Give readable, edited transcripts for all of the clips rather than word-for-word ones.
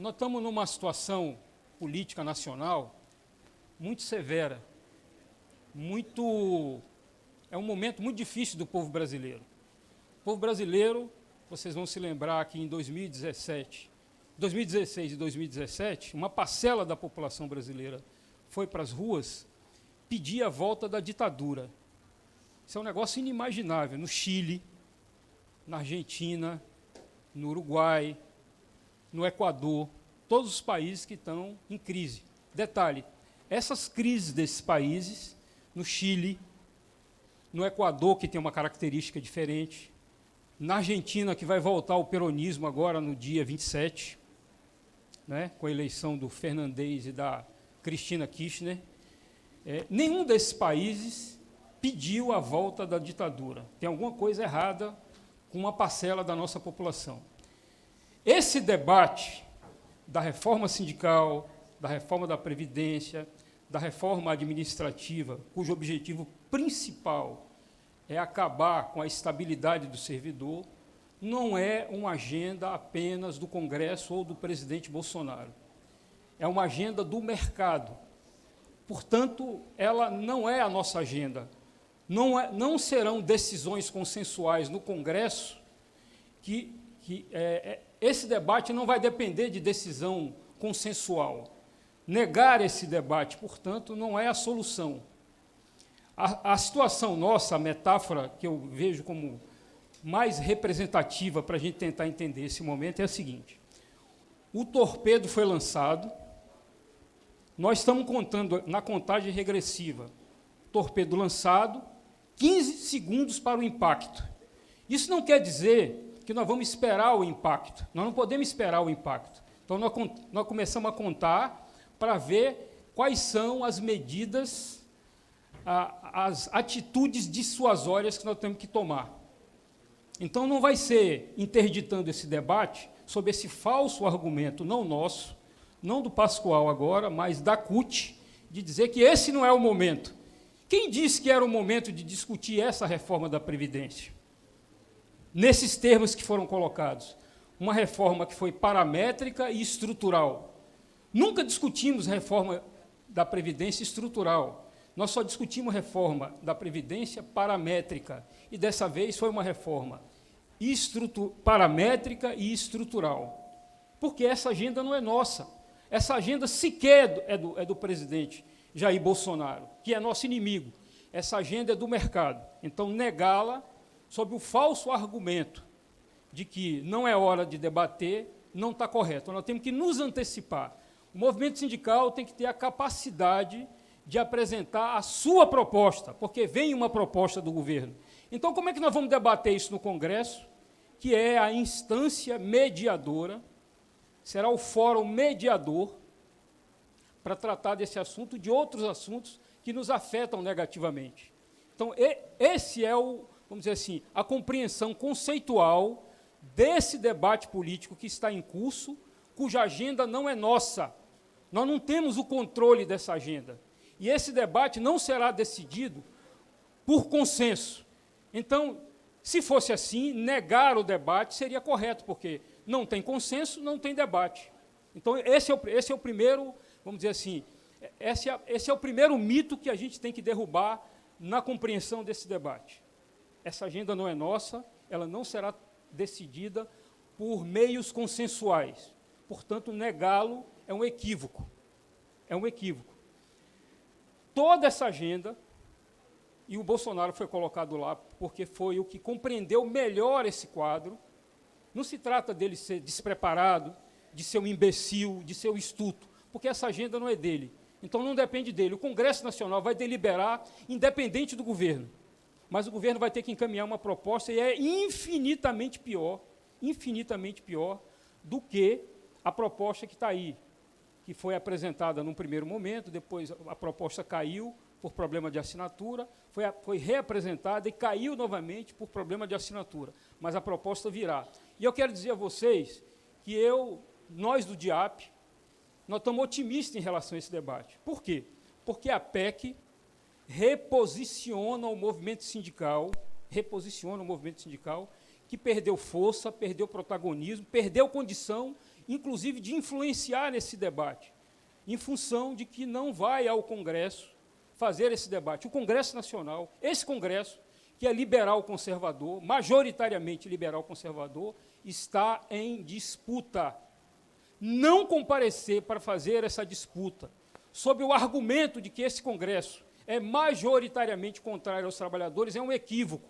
Nós estamos numa situação política nacional muito severa, é um momento muito difícil do povo brasileiro. O povo brasileiro, vocês vão se lembrar que em 2016 e 2017, uma parcela da população brasileira foi para as ruas pedir a volta da ditadura. Isso é um negócio inimaginável. No Chile, na Argentina, no Uruguai, no Equador, todos os países que estão em crise. Detalhe, essas crises desses países, no Chile, no Equador, que tem uma característica diferente, na Argentina, que vai voltar ao peronismo agora no dia 27, né, com a eleição do Fernandez e da Cristina Kirchner, nenhum desses países pediu a volta da ditadura. Tem alguma coisa errada com uma parcela da nossa população. Esse debate da reforma sindical, da reforma da Previdência, da reforma administrativa, cujo objetivo principal é acabar com a estabilidade do servidor, não é uma agenda apenas do Congresso ou do presidente Bolsonaro. É uma agenda do mercado. Portanto, ela não é a nossa agenda. Não serão decisões consensuais no Congresso esse debate não vai depender de decisão consensual. Negar esse debate, portanto, não é a solução. A situação nossa, a metáfora que eu vejo como mais representativa para a gente tentar entender esse momento é a seguinte: o torpedo foi lançado, nós estamos contando na contagem regressiva, torpedo lançado, 15 segundos para o impacto. Isso não quer dizer que nós vamos esperar o impacto, nós não podemos esperar o impacto. Então, nós começamos a contar para ver quais são as medidas, as atitudes dissuasórias que nós temos que tomar. Então, não vai ser interditando esse debate sob esse falso argumento, não nosso, não do Pascoal agora, mas da CUT, de dizer que esse não é o momento. Quem disse que era o momento de discutir essa reforma da Previdência? Nesses termos que foram colocados, uma reforma que foi paramétrica e estrutural. Nunca discutimos reforma da Previdência estrutural. Nós só discutimos reforma da Previdência paramétrica. E, dessa vez, foi uma reforma paramétrica e estrutural. Porque essa agenda não é nossa. Essa agenda sequer é do presidente Jair Bolsonaro, que é nosso inimigo. Essa agenda é do mercado. Então, negá-la sob o falso argumento de que não é hora de debater, não está correto. Nós temos que nos antecipar. O movimento sindical tem que ter a capacidade de apresentar a sua proposta, porque vem uma proposta do governo. Então, como é que nós vamos debater isso no Congresso, que é a instância mediadora, será o fórum mediador para tratar desse assunto e de outros assuntos que nos afetam negativamente. Então, esse é vamos dizer assim, a compreensão conceitual desse debate político que está em curso, cuja agenda não é nossa. Nós não temos o controle dessa agenda. E esse debate não será decidido por consenso. Então, se fosse assim, negar o debate seria correto, porque não tem consenso, não tem debate. Então, esse é o primeiro, vamos dizer assim, esse é o primeiro mito que a gente tem que derrubar na compreensão desse debate. Essa agenda não é nossa, ela não será decidida por meios consensuais. Portanto, negá-lo é um equívoco. É um equívoco. Toda essa agenda, e o Bolsonaro foi colocado lá porque foi o que compreendeu melhor esse quadro, não se trata dele ser despreparado, de ser um imbecil, de ser um estulto, porque essa agenda não é dele. Então, não depende dele. O Congresso Nacional vai deliberar independente do governo. Mas o governo vai ter que encaminhar uma proposta e é infinitamente pior do que a proposta que está aí, que foi apresentada num primeiro momento, depois a proposta caiu por problema de assinatura, foi reapresentada e caiu novamente por problema de assinatura, mas a proposta virá. E eu quero dizer a vocês que nós do DIAP, nós estamos otimistas em relação a esse debate. Por quê? Porque a PEC reposiciona o movimento sindical, que perdeu força, perdeu protagonismo, perdeu condição inclusive de influenciar nesse debate, em função de que não vai ao Congresso fazer esse debate. O Congresso Nacional, esse Congresso, que é liberal-conservador, majoritariamente liberal-conservador, está em disputa. Não comparecer para fazer essa disputa, sob o argumento de que esse Congresso é majoritariamente contrário aos trabalhadores, é um equívoco.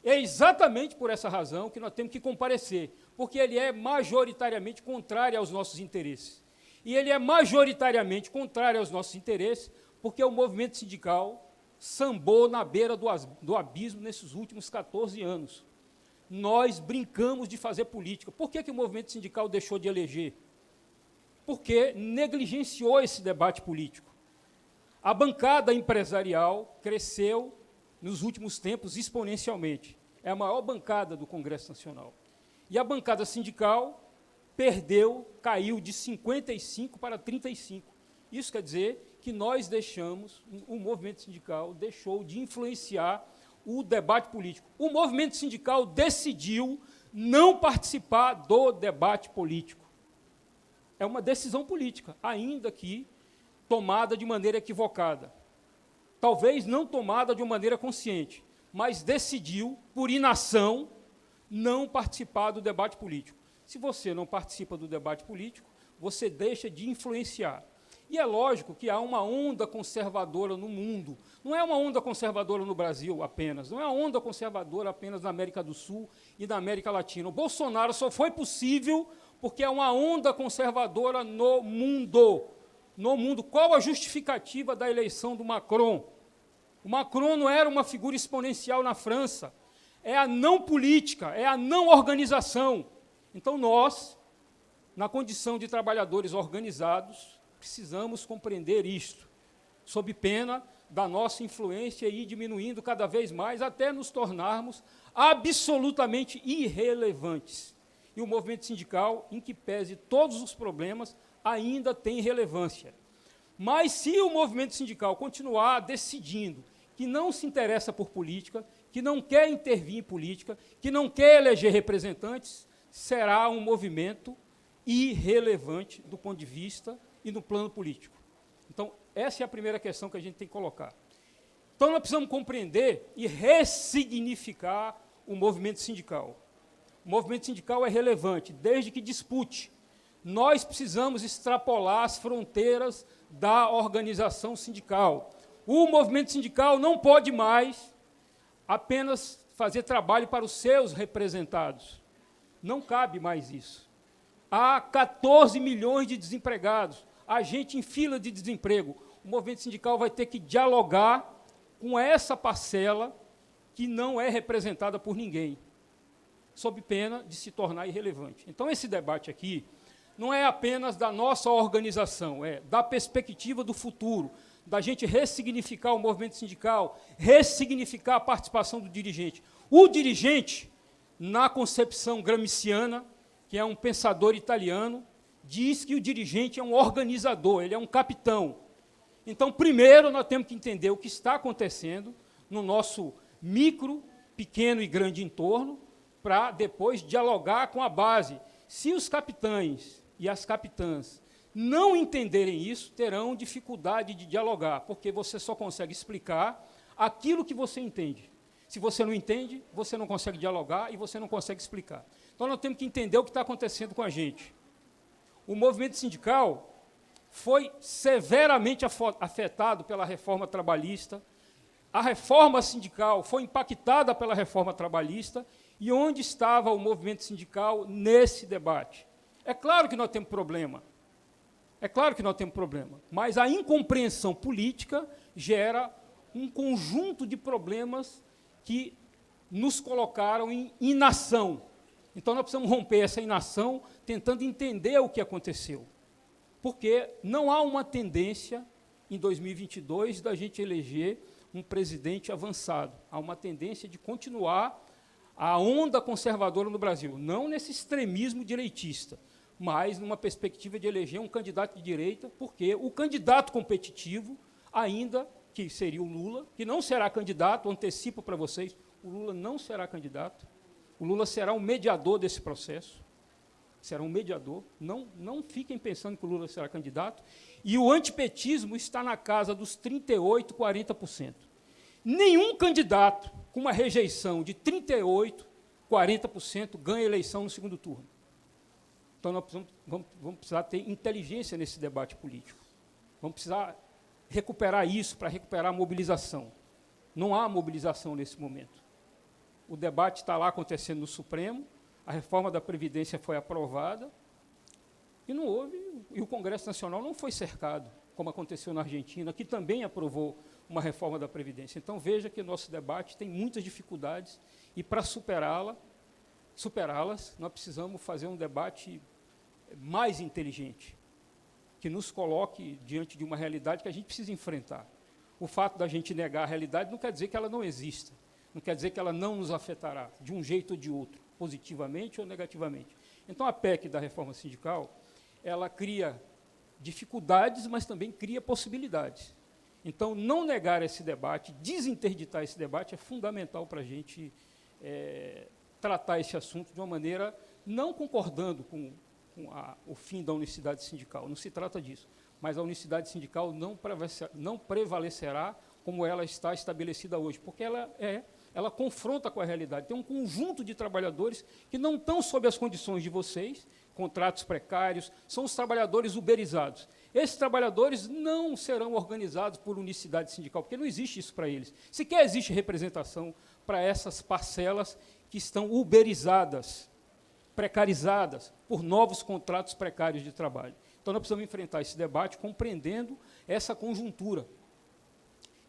É exatamente por essa razão que nós temos que comparecer, porque ele é majoritariamente contrário aos nossos interesses. E ele é majoritariamente contrário aos nossos interesses porque o movimento sindical sambou na beira do abismo nesses últimos 14 anos. Nós brincamos de fazer política. Por que o movimento sindical deixou de eleger? Porque negligenciou esse debate político. A bancada empresarial cresceu nos últimos tempos exponencialmente. É a maior bancada do Congresso Nacional. E a bancada sindical perdeu, caiu de 55 para 35. Isso quer dizer que nós deixamos, o movimento sindical deixou de influenciar o debate político. O movimento sindical decidiu não participar do debate político. É uma decisão política, ainda que tomada de maneira equivocada. Talvez não tomada de uma maneira consciente, mas decidiu, por inação, não participar do debate político. Se você não participa do debate político, você deixa de influenciar. E é lógico que há uma onda conservadora no mundo. Não é uma onda conservadora no Brasil apenas, não é uma onda conservadora apenas na América do Sul e na América Latina. O Bolsonaro só foi possível porque é uma onda conservadora no mundo. No mundo. Qual a justificativa da eleição do Macron? O Macron não era uma figura exponencial na França. É a não política, é a não organização. Então, nós, na condição de trabalhadores organizados, precisamos compreender isto, sob pena da nossa influência ir diminuindo cada vez mais, até nos tornarmos absolutamente irrelevantes. E o movimento sindical, em que pese todos os problemas, ainda tem relevância. Mas, se o movimento sindical continuar decidindo que não se interessa por política, que não quer intervir em política, que não quer eleger representantes, será um movimento irrelevante do ponto de vista e no plano político. Então, essa é a primeira questão que a gente tem que colocar. Então, nós precisamos compreender e ressignificar o movimento sindical. O movimento sindical é relevante, desde que dispute. Nós precisamos extrapolar as fronteiras da organização sindical. O movimento sindical não pode mais apenas fazer trabalho para os seus representados. Não cabe mais isso. Há 14 milhões de desempregados, há gente em fila de desemprego. O movimento sindical vai ter que dialogar com essa parcela que não é representada por ninguém, sob pena de se tornar irrelevante. Então, esse debate aqui não é apenas da nossa organização, é da perspectiva do futuro, da gente ressignificar o movimento sindical, ressignificar a participação do dirigente. O dirigente, na concepção gramsciana, que é um pensador italiano, diz que o dirigente é um organizador, ele é um capitão. Então, primeiro, nós temos que entender o que está acontecendo no nosso micro, pequeno e grande entorno, para depois dialogar com a base. Se os capitães e as capitãs não entenderem isso, terão dificuldade de dialogar, porque você só consegue explicar aquilo que você entende. Se você não entende, você não consegue dialogar e você não consegue explicar. Então, nós temos que entender o que está acontecendo com a gente. O movimento sindical foi severamente afetado pela reforma trabalhista. A reforma sindical foi impactada pela reforma trabalhista. E onde estava o movimento sindical nesse debate? É claro que nós temos problema. É claro que nós temos problema. Mas a incompreensão política gera um conjunto de problemas que nos colocaram em inação. Então, nós precisamos romper essa inação, tentando entender o que aconteceu. Porque não há uma tendência, em 2022, da gente eleger um presidente avançado. Há uma tendência de continuar a onda conservadora no Brasil, não nesse extremismo direitista, mas numa perspectiva de eleger um candidato de direita, porque o candidato competitivo, ainda que seria o Lula, que não será candidato, antecipo para vocês, o Lula não será candidato, o Lula será um mediador desse processo. será um mediador, não fiquem pensando que o Lula será candidato, e o antipetismo está na casa dos 38%, 40%. Nenhum candidato com uma rejeição de 38%, 40% ganha eleição no segundo turno. Então, nós vamos precisar ter inteligência nesse debate político. Vamos precisar recuperar isso para recuperar a mobilização. Não há mobilização nesse momento. O debate está lá acontecendo no Supremo, a reforma da Previdência foi aprovada, e não houve, e o Congresso Nacional não foi cercado, como aconteceu na Argentina, que também aprovou uma reforma da Previdência. Então, veja que o nosso debate tem muitas dificuldades, e para superá-las, nós precisamos fazer um debate mais inteligente, que nos coloque diante de uma realidade que a gente precisa enfrentar. O fato da gente negar a realidade não quer dizer que ela não exista, não quer dizer que ela não nos afetará, de um jeito ou de outro, positivamente ou negativamente. Então, a PEC da reforma sindical, ela cria dificuldades, mas também cria possibilidades. Então, não negar esse debate, desinterditar esse debate, é fundamental para a gente tratar esse assunto de uma maneira não concordando com o fim da unicidade sindical. Não se trata disso. Mas a unicidade sindical não prevalecerá como ela está estabelecida hoje, porque ela confronta com a realidade. Tem um conjunto de trabalhadores que não estão sob as condições de vocês, contratos precários, são os trabalhadores uberizados. Esses trabalhadores não serão organizados por unicidade sindical, porque não existe isso para eles. Sequer existe representação para essas parcelas que estão uberizadas, precarizadas por novos contratos precários de trabalho. Então, nós precisamos enfrentar esse debate compreendendo essa conjuntura.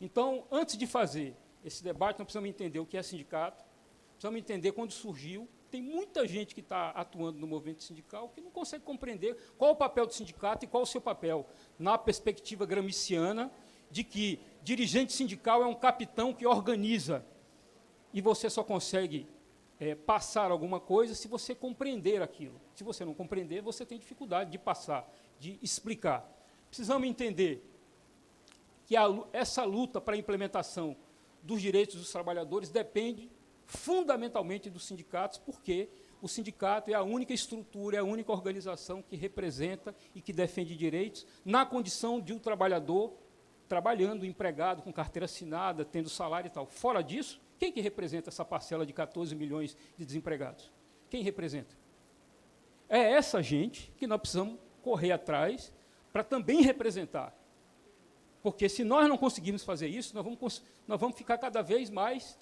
Então, antes de fazer esse debate, nós precisamos entender o que é sindicato, precisamos entender quando surgiu. Tem muita gente que está atuando no movimento sindical que não consegue compreender qual o papel do sindicato e qual o seu papel na perspectiva gramsciana de que dirigente sindical é um capitão que organiza e você só consegue passar alguma coisa se você compreender aquilo. Se você não compreender, você tem dificuldade de passar, de explicar. Precisamos entender que essa luta para a implementação dos direitos dos trabalhadores depende fundamentalmente dos sindicatos, porque o sindicato é a única estrutura, é a única organização que representa e que defende direitos na condição de um trabalhador trabalhando, empregado, com carteira assinada, tendo salário e tal. Fora disso, quem que representa essa parcela de 14 milhões de desempregados? Quem representa? É essa gente que nós precisamos correr atrás para também representar. Porque se nós não conseguirmos fazer isso, nós vamos ficar cada vez mais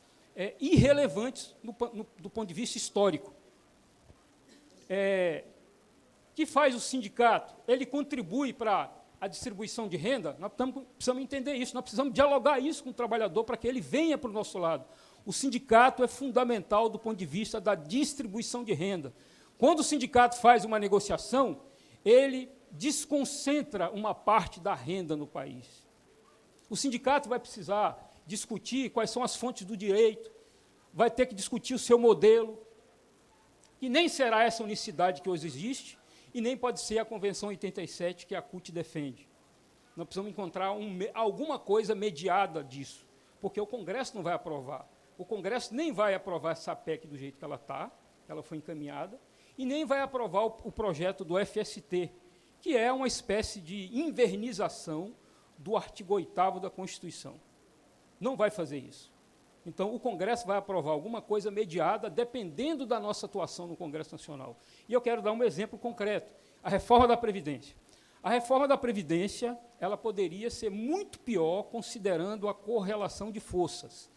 irrelevantes do ponto de vista histórico. Que faz o sindicato? Ele contribui para a distribuição de renda? Nós precisamos entender isso, nós precisamos dialogar isso com o trabalhador para que ele venha para o nosso lado. O sindicato é fundamental do ponto de vista da distribuição de renda. Quando o sindicato faz uma negociação, ele desconcentra uma parte da renda no país. O sindicato vai precisar discutir quais são as fontes do direito, vai ter que discutir o seu modelo, que nem será essa unicidade que hoje existe, e nem pode ser a Convenção 87 que a CUT defende. Nós precisamos encontrar alguma coisa mediada disso, porque o Congresso não vai aprovar. O Congresso nem vai aprovar essa PEC do jeito que ela está, ela foi encaminhada, e nem vai aprovar o projeto do FST, que é uma espécie de invernização do artigo 8º da Constituição. Não vai fazer isso. Então, o Congresso vai aprovar alguma coisa mediada, dependendo da nossa atuação no Congresso Nacional. E eu quero dar um exemplo concreto, a reforma da Previdência. A reforma da Previdência, ela poderia ser muito pior, considerando a correlação de forças.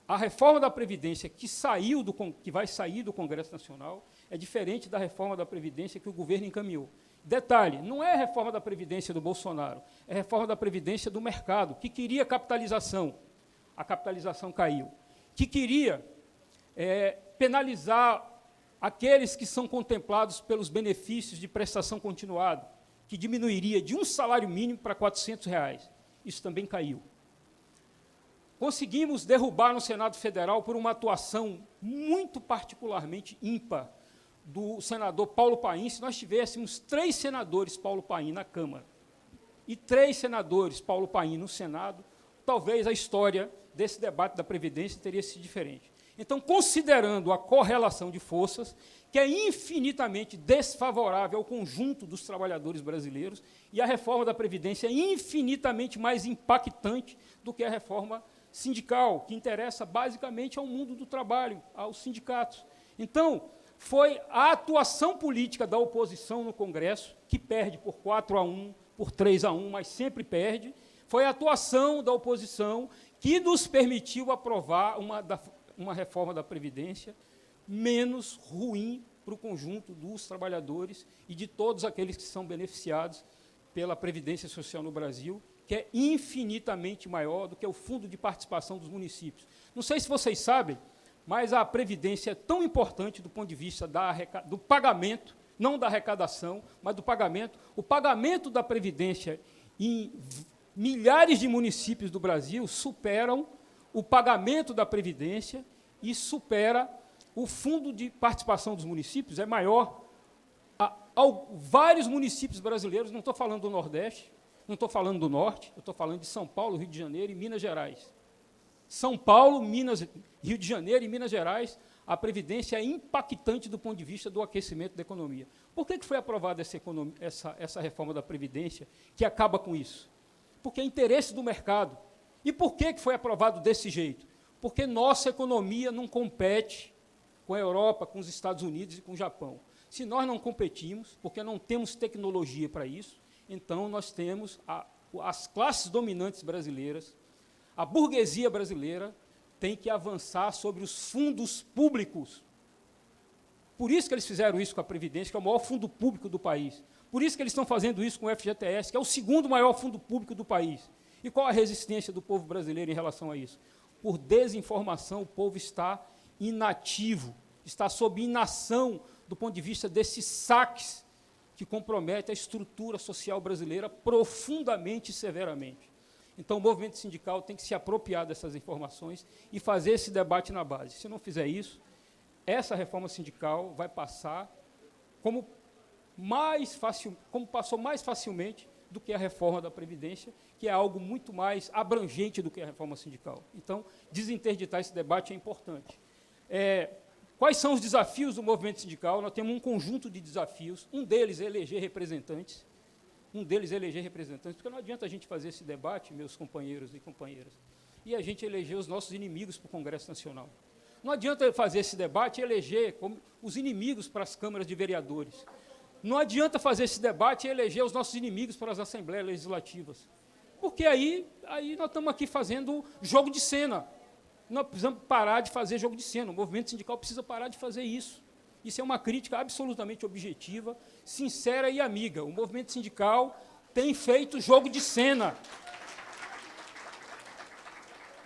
A reforma da Previdência que vai sair do Congresso Nacional é diferente da reforma da Previdência que o governo encaminhou. Detalhe, não é a reforma da Previdência do Bolsonaro, é a reforma da Previdência do mercado, que queria capitalização. A capitalização caiu. Que queria penalizar aqueles que são contemplados pelos benefícios de prestação continuada, que diminuiria de um salário mínimo para R$400. Isso também caiu. Conseguimos derrubar no Senado Federal por uma atuação muito particularmente ímpar do senador Paulo Paim. Se nós tivéssemos 3 senadores Paulo Paim na Câmara e 3 senadores Paulo Paim no Senado, talvez a história desse debate da Previdência teria sido diferente. Então, considerando a correlação de forças, que é infinitamente desfavorável ao conjunto dos trabalhadores brasileiros, e a reforma da Previdência é infinitamente mais impactante do que a reforma sindical, que interessa basicamente ao mundo do trabalho, aos sindicatos. Então, foi a atuação política da oposição no Congresso, que perde por 4-1, por 3-1, mas sempre perde, foi a atuação da oposição que nos permitiu aprovar uma reforma da Previdência menos ruim para o conjunto dos trabalhadores e de todos aqueles que são beneficiados pela Previdência Social no Brasil, que é infinitamente maior do que o Fundo de Participação dos Municípios. Não sei se vocês sabem, mas a Previdência é tão importante do ponto de vista do pagamento, não da arrecadação, mas do pagamento. O pagamento da Previdência em milhares de municípios do Brasil superam o pagamento da Previdência e supera o Fundo de Participação dos Municípios, é maior. Vários municípios brasileiros, não estou falando do Nordeste, não estou falando do Norte, eu estou falando de São Paulo, Rio de Janeiro e Minas Gerais. São Paulo, Rio de Janeiro e Minas Gerais, a Previdência é impactante do ponto de vista do aquecimento da economia. Por que foi aprovada essa reforma da Previdência que acaba com isso? Porque é interesse do mercado. E por que foi aprovado desse jeito? Porque nossa economia não compete com a Europa, com os Estados Unidos e com o Japão. Se nós não competimos, porque não temos tecnologia para isso, então nós temos as classes dominantes brasileiras, a burguesia brasileira tem que avançar sobre os fundos públicos. Por isso que eles fizeram isso com a Previdência, que é o maior fundo público do país. Por isso que eles estão fazendo isso com o FGTS, que é o segundo maior fundo público do país. E qual a resistência do povo brasileiro em relação a isso? Por desinformação, o povo está inativo, está sob inação do ponto de vista desses saques que comprometem a estrutura social brasileira profundamente e severamente. Então, o movimento sindical tem que se apropriar dessas informações e fazer esse debate na base. Se não fizer isso, essa reforma sindical vai passar como passou mais facilmente do que a reforma da Previdência, que é algo muito mais abrangente do que a reforma sindical. Então, desinterditar esse debate é importante. Quais são os desafios do movimento sindical? Nós temos um conjunto de desafios. Um deles é eleger representantes. Porque não adianta a gente fazer esse debate, meus companheiros e companheiras, e a gente eleger os nossos inimigos para o Congresso Nacional. Não adianta fazer esse debate e eleger os inimigos para as câmaras de vereadores. Não adianta fazer esse debate e eleger os nossos inimigos para as assembleias legislativas. Porque aí nós estamos aqui fazendo jogo de cena. Nós precisamos parar de fazer jogo de cena. O movimento sindical precisa parar de fazer isso. Isso é uma crítica absolutamente objetiva, sincera e amiga. O movimento sindical tem feito jogo de cena.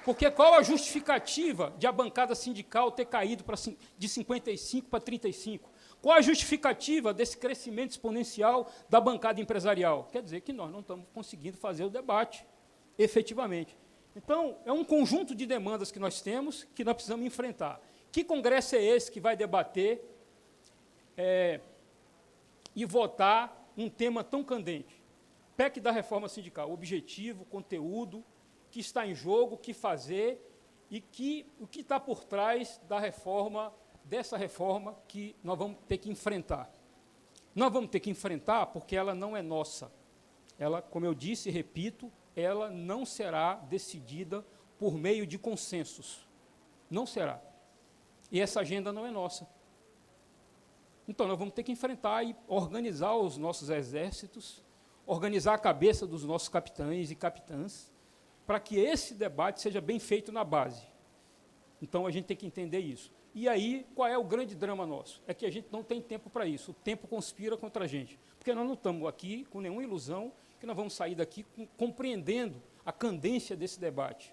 Porque qual a justificativa de a bancada sindical ter caído de 55 para 35? Qual a justificativa desse crescimento exponencial da bancada empresarial? Quer dizer que nós não estamos conseguindo fazer o debate, efetivamente. Então, é um conjunto de demandas que nós temos, que nós precisamos enfrentar. Que congresso é esse que vai debater e votar um tema tão candente? PEC da reforma sindical, objetivo, conteúdo, que está em jogo, o que fazer e o que está por trás dessa reforma que nós vamos ter que enfrentar. Nós vamos ter que enfrentar porque ela não é nossa. Ela, como eu disse e repito, ela não será decidida por meio de consensos. Não será. E essa agenda não é nossa. Então, nós vamos ter que enfrentar e organizar os nossos exércitos, organizar a cabeça dos nossos capitães e capitãs, para que esse debate seja bem feito na base. Então, a gente tem que entender isso. E aí, qual é o grande drama nosso? É que a gente não tem tempo para isso. O tempo conspira contra a gente. Porque nós não estamos aqui com nenhuma ilusão que nós vamos sair daqui compreendendo a candência desse debate.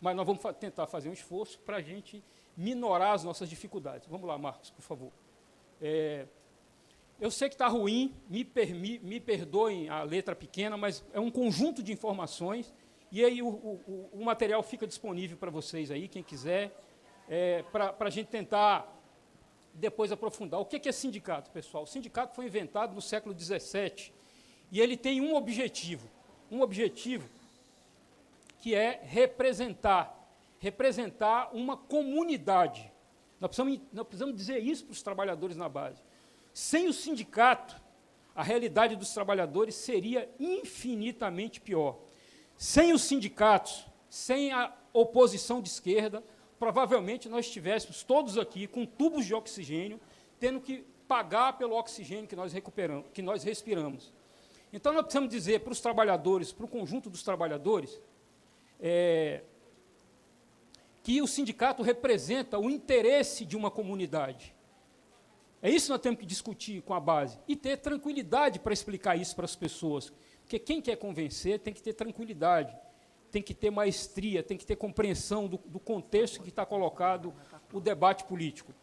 Mas nós vamos tentar fazer um esforço para a gente minorar as nossas dificuldades. Vamos lá, Marcos, por favor. Eu sei que está ruim, me perdoem a letra pequena, mas é um conjunto de informações, e aí o material fica disponível para vocês aí, quem quiser, para a gente tentar depois aprofundar. O que é sindicato, pessoal? O sindicato foi inventado no século XVII, e ele tem um objetivo que é representar uma comunidade. Nós precisamos dizer isso para os trabalhadores na base. Sem o sindicato, a realidade dos trabalhadores seria infinitamente pior. Sem os sindicatos, sem a oposição de esquerda, provavelmente nós estivéssemos todos aqui com tubos de oxigênio, tendo que pagar pelo oxigênio que nós respiramos. Então, nós precisamos dizer para os trabalhadores, para o conjunto dos trabalhadores, que o sindicato representa o interesse de uma comunidade. É isso que nós temos que discutir com a base e ter tranquilidade para explicar isso para as pessoas. Porque quem quer convencer tem que ter tranquilidade, tem que ter maestria, tem que ter compreensão do contexto que está colocado o debate político.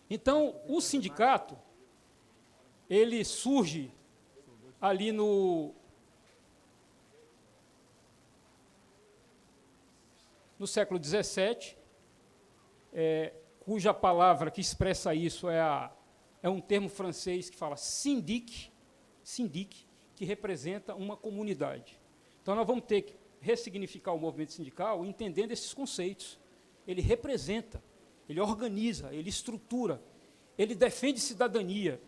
Então, o sindicato, ele surge ali no século XVII, cuja palavra que expressa isso é um termo francês que fala syndic, que representa uma comunidade. Então, nós vamos ter que ressignificar o movimento sindical entendendo esses conceitos. Ele representa, ele organiza, ele estrutura, ele defende cidadania.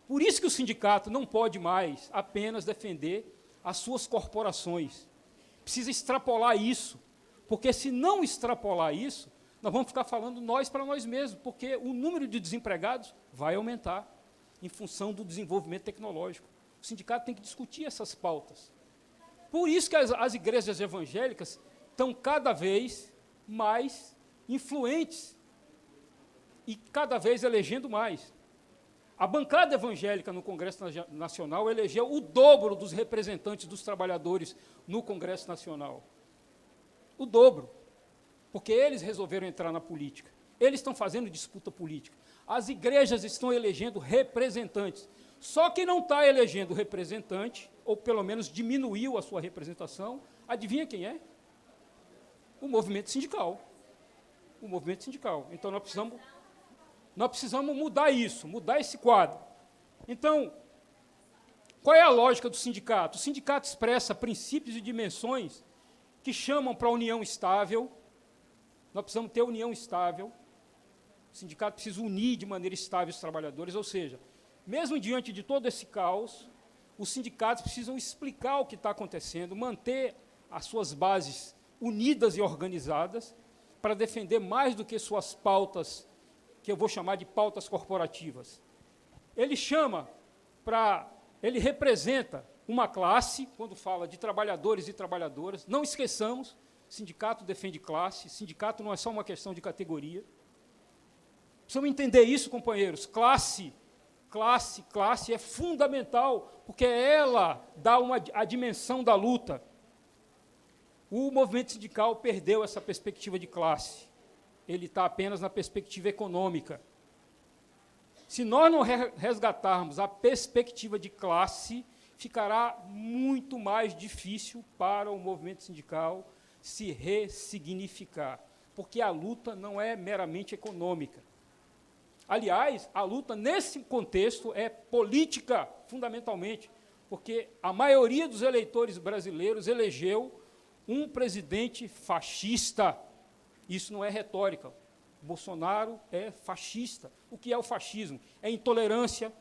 Por isso que o sindicato não pode mais apenas defender as suas corporações. Precisa extrapolar isso, porque se não extrapolar isso, nós vamos ficar falando nós para nós mesmos, porque o número de desempregados vai aumentar em função do desenvolvimento tecnológico. O sindicato tem que discutir essas pautas. Por isso que as igrejas evangélicas estão cada vez mais influentes e cada vez elegendo mais. A bancada evangélica no Congresso Nacional elegeu o dobro dos representantes dos trabalhadores no Congresso Nacional. O dobro. Porque eles resolveram entrar na política. Eles estão fazendo disputa política. As igrejas estão elegendo representantes. Só que não está elegendo representante, ou pelo menos diminuiu a sua representação. Adivinha quem é? O movimento sindical. O movimento sindical. Então, nós precisamos mudar isso, mudar esse quadro. Então, qual é a lógica do sindicato? O sindicato expressa princípios e dimensões que chamam para a união estável. Nós precisamos ter união estável. O sindicato precisa unir de maneira estável os trabalhadores, ou seja, mesmo diante de todo esse caos, os sindicatos precisam explicar o que está acontecendo, manter as suas bases unidas e organizadas para defender mais do que suas pautas, que eu vou chamar de pautas corporativas. Ele representa uma classe, quando fala de trabalhadores e trabalhadoras. Não esqueçamos, sindicato defende classe, sindicato não é só uma questão de categoria. Precisamos entender isso, companheiros. Classe é fundamental, porque ela dá a dimensão da luta. O movimento sindical perdeu essa perspectiva de classe. Ele está apenas na perspectiva econômica. Se nós não resgatarmos a perspectiva de classe, ficará muito mais difícil para o movimento sindical se ressignificar, porque a luta não é meramente econômica. Aliás, a luta nesse contexto é política, fundamentalmente, porque a maioria dos eleitores brasileiros elegeu um presidente fascista. Isso não é retórica. Bolsonaro é fascista. O que é o fascismo? É intolerância,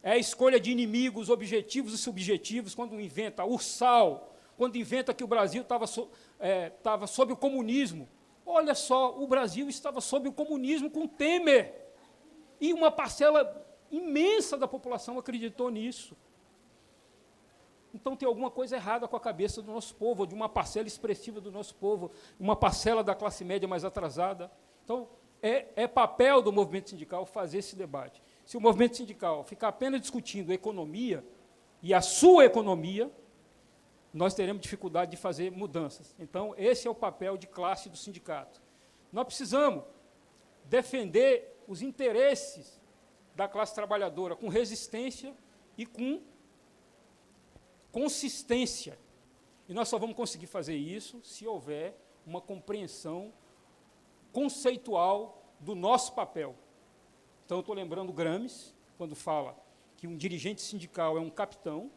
é a escolha de inimigos objetivos e subjetivos, quando inventa Ursal, quando inventa que o Brasil estava sob o comunismo. Olha só, o Brasil estava sob o comunismo com Temer. E uma parcela imensa da população acreditou nisso. Então tem alguma coisa errada com a cabeça do nosso povo, ou de uma parcela expressiva do nosso povo, uma parcela da classe média mais atrasada. Então, é papel do movimento sindical fazer esse debate. Se o movimento sindical ficar apenas discutindo economia e a sua economia, nós teremos dificuldade de fazer mudanças. Então, esse é o papel de classe do sindicato. Nós precisamos defender os interesses da classe trabalhadora com resistência e com consistência. E nós só vamos conseguir fazer isso se houver uma compreensão conceitual do nosso papel. Então, eu estou lembrando Gramsci, quando fala que um dirigente sindical é um capitão.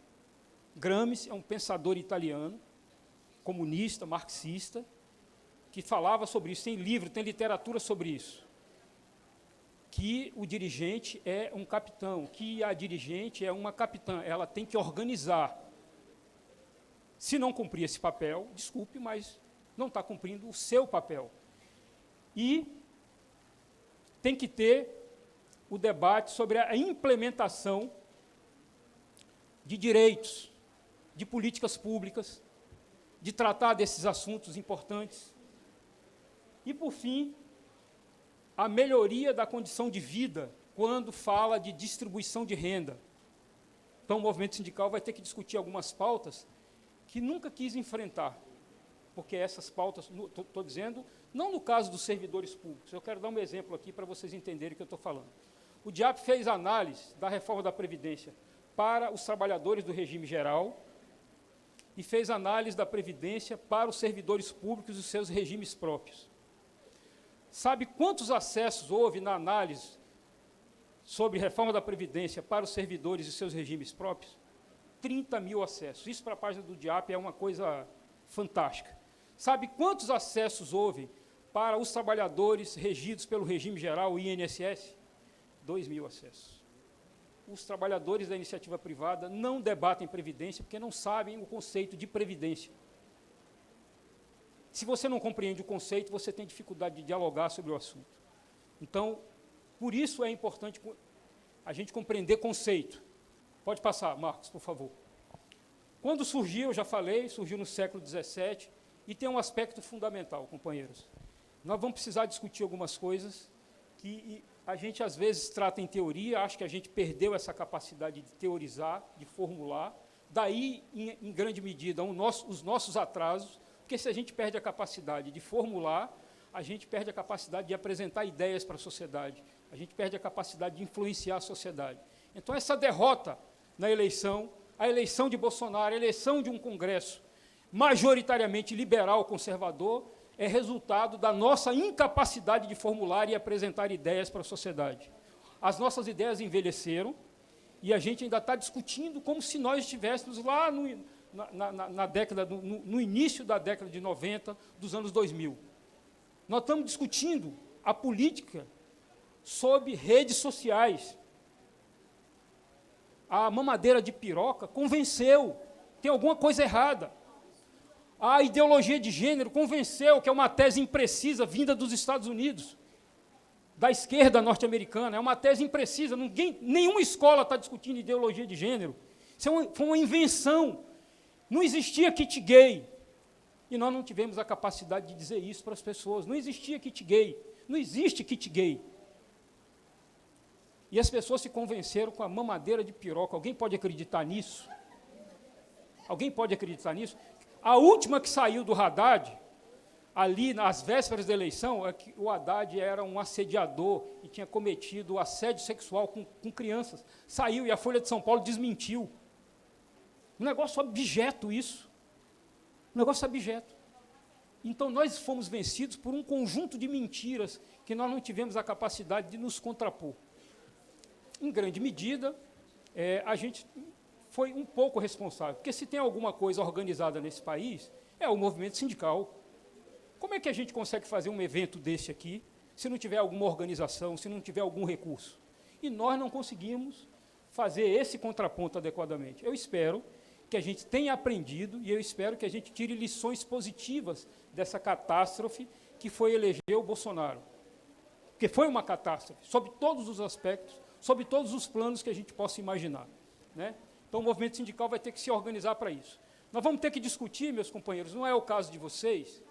Gramsci é um pensador italiano, comunista, marxista, que falava sobre isso, tem livro, tem literatura sobre isso, que o dirigente é um capitão, que a dirigente é uma capitã, ela tem que organizar. Se não cumprir esse papel, desculpe, mas não está cumprindo o seu papel. E tem que ter o debate sobre a implementação de direitos, de políticas públicas, de tratar desses assuntos importantes. E, por fim, a melhoria da condição de vida, quando fala de distribuição de renda. Então, o movimento sindical vai ter que discutir algumas pautas que nunca quis enfrentar, porque essas pautas, estou dizendo, não no caso dos servidores públicos, eu quero dar um exemplo aqui para vocês entenderem o que eu estou falando. O DIAP fez análise da reforma da Previdência para os trabalhadores do regime geral e fez análise da Previdência para os servidores públicos e os seus regimes próprios. Sabe quantos acessos houve na análise sobre reforma da Previdência para os servidores e seus regimes próprios? 30 mil acessos. Isso para a página do DIAP é uma coisa fantástica. Sabe quantos acessos houve para os trabalhadores regidos pelo regime geral, o INSS? 2 mil acessos. Os trabalhadores da iniciativa privada não debatem Previdência porque não sabem o conceito de Previdência. Se você não compreende o conceito, você tem dificuldade de dialogar sobre o assunto. Então, por isso é importante a gente compreender conceito. Pode passar, Marcos, por favor. Quando surgiu, eu já falei, surgiu no século XVII, e tem um aspecto fundamental, companheiros. Nós vamos precisar discutir algumas coisas que a gente, às vezes, trata em teoria, acho que a gente perdeu essa capacidade de teorizar, de formular, daí, em grande medida, os nossos atrasos, porque se a gente perde a capacidade de formular, a gente perde a capacidade de apresentar ideias para a sociedade, a gente perde a capacidade de influenciar a sociedade. Então, essa derrota na eleição, a eleição de Bolsonaro, a eleição de um Congresso majoritariamente liberal, conservador, é resultado da nossa incapacidade de formular e apresentar ideias para a sociedade. As nossas ideias envelheceram e a gente ainda está discutindo como se nós estivéssemos lá no início da década de 90, dos anos 2000. Nós estamos discutindo a política sob redes sociais. A mamadeira de piroca convenceu, tem alguma coisa errada. A ideologia de gênero convenceu que é uma tese imprecisa vinda dos Estados Unidos, da esquerda norte-americana, é uma tese imprecisa, nenhuma escola está discutindo ideologia de gênero. Isso foi uma invenção. Não existia kit gay, e nós não tivemos a capacidade de dizer isso para as pessoas. Não existia kit gay, não existe kit gay. E as pessoas se convenceram com a mamadeira de piroca. Alguém pode acreditar nisso? Alguém pode acreditar nisso? A última que saiu do Haddad, ali nas vésperas da eleição, é que o Haddad era um assediador e tinha cometido assédio sexual com crianças. Saiu e a Folha de São Paulo desmentiu. Um negócio abjeto isso. Um negócio abjeto. Então, nós fomos vencidos por um conjunto de mentiras que nós não tivemos a capacidade de nos contrapor. Em grande medida, a gente foi um pouco responsável, porque se tem alguma coisa organizada nesse país, é o movimento sindical. Como é que a gente consegue fazer um evento desse aqui, se não tiver alguma organização, se não tiver algum recurso? E nós não conseguimos fazer esse contraponto adequadamente. Eu espero que a gente tenha aprendido, e eu espero que a gente tire lições positivas dessa catástrofe que foi eleger o Bolsonaro. Porque foi uma catástrofe, sob todos os aspectos, sob todos os planos que a gente possa imaginar, né? Então, o movimento sindical vai ter que se organizar para isso. Nós vamos ter que discutir, meus companheiros, não é o caso de vocês.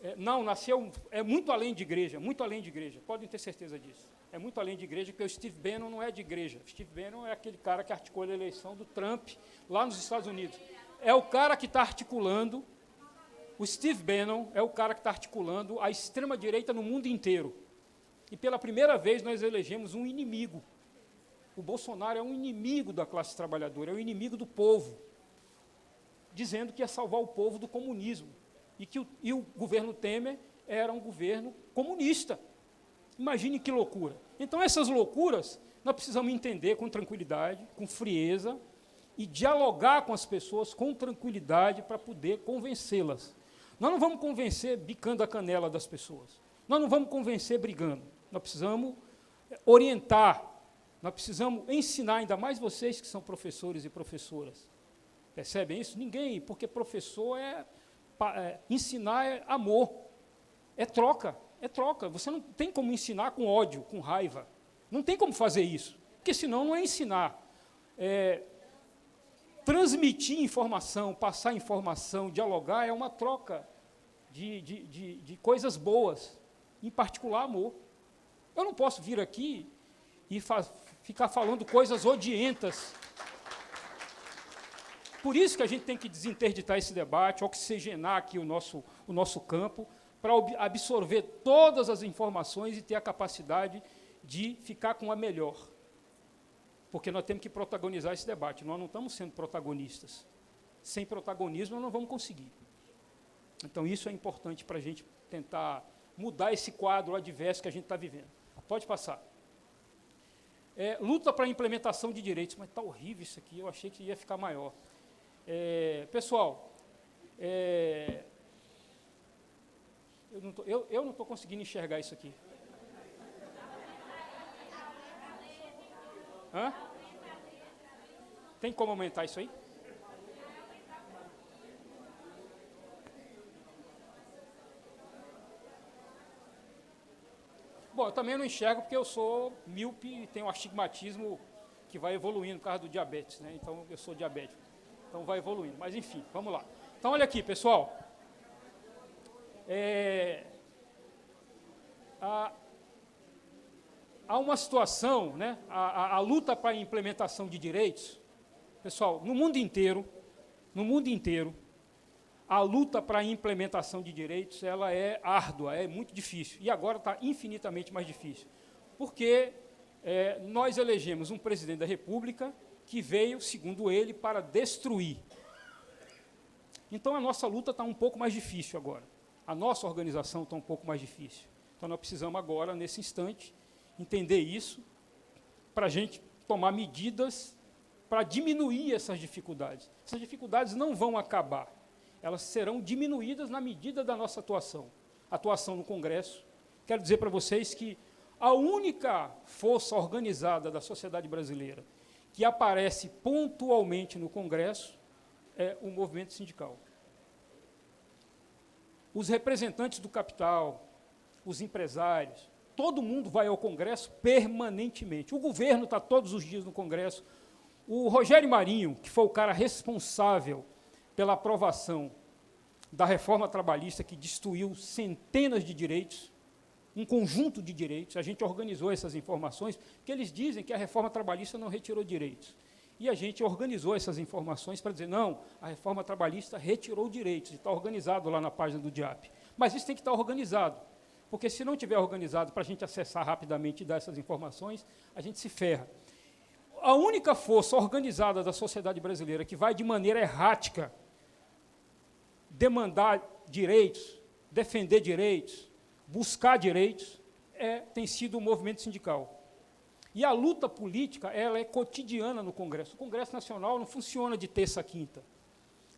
É muito além de igreja, podem ter certeza disso. É muito além de igreja, porque o Steve Bannon não é de igreja. O Steve Bannon é aquele cara que articulou a eleição do Trump lá nos Estados Unidos. É o cara que está articulando, o Steve Bannon é o cara que está articulando a extrema-direita no mundo inteiro. E, pela primeira vez, nós elegemos um inimigo. O Bolsonaro é um inimigo da classe trabalhadora, é um inimigo do povo, dizendo que ia salvar o povo do comunismo, e o governo Temer era um governo comunista. Imagine que loucura. Então, essas loucuras, nós precisamos entender com tranquilidade, com frieza, e dialogar com as pessoas com tranquilidade para poder convencê-las. Nós não vamos convencer bicando a canela das pessoas. Nós não vamos convencer brigando. Nós precisamos orientar, nós precisamos ensinar, ainda mais vocês que são professores e professoras. Percebem isso? Ninguém, porque professor ensinar é amor, é troca, é troca. Você não tem como ensinar com ódio, com raiva. Não tem como fazer isso, porque senão não é ensinar. Transmitir informação, passar informação, dialogar é uma troca de coisas boas, em particular amor. Eu não posso vir aqui e ficar falando coisas odientas. Por isso que a gente tem que desinterditar esse debate, oxigenar aqui o nosso campo, para absorver todas as informações e ter a capacidade de ficar com a melhor. Porque nós temos que protagonizar esse debate, nós não estamos sendo protagonistas. Sem protagonismo, nós não vamos conseguir. Então, isso é importante para a gente tentar mudar esse quadro adverso que a gente está vivendo. Pode passar. Luta para a implementação de direitos, mas está horrível isso aqui, eu achei que ia ficar maior. Pessoal, eu não estou conseguindo enxergar isso aqui. Hã? Tem como aumentar isso aí? Bom, eu também não enxergo porque eu sou míope e tenho um astigmatismo que vai evoluindo por causa do diabetes, né? Então, eu sou diabético. Então, vai evoluindo. Mas, enfim, vamos lá. Então, olha aqui, pessoal. Há uma situação, né? A luta para a implementação de direitos, pessoal, no mundo inteiro, a luta para a implementação de direitos, ela é árdua, é muito difícil. E agora está infinitamente mais difícil. Porque nós elegemos um presidente da República que veio, segundo ele, para destruir. Então, a nossa luta está um pouco mais difícil agora. A nossa organização está um pouco mais difícil. Então, nós precisamos agora, nesse instante, entender isso, para a gente tomar medidas para diminuir essas dificuldades. Essas dificuldades não vão acabar. Elas serão diminuídas na medida da nossa atuação. Atuação no Congresso. Quero dizer para vocês que a única força organizada da sociedade brasileira que aparece pontualmente no Congresso é o movimento sindical. Os representantes do capital, os empresários, todo mundo vai ao Congresso permanentemente. O governo está todos os dias no Congresso. O Rogério Marinho, que foi o cara responsável pela aprovação da reforma trabalhista que destruiu centenas de direitos, um conjunto de direitos, a gente organizou essas informações, porque eles dizem que a reforma trabalhista não retirou direitos. E a gente organizou essas informações para dizer, não, a reforma trabalhista retirou direitos, e está organizado lá na página do DIAP. Mas isso tem que estar organizado, porque se não tiver organizado para a gente acessar rapidamente e dar essas informações, a gente se ferra. A única força organizada da sociedade brasileira que vai de maneira errática demandar direitos, defender direitos, buscar direitos, tem sido o movimento sindical. E a luta política, ela é cotidiana no Congresso. O Congresso Nacional não funciona de terça a quinta.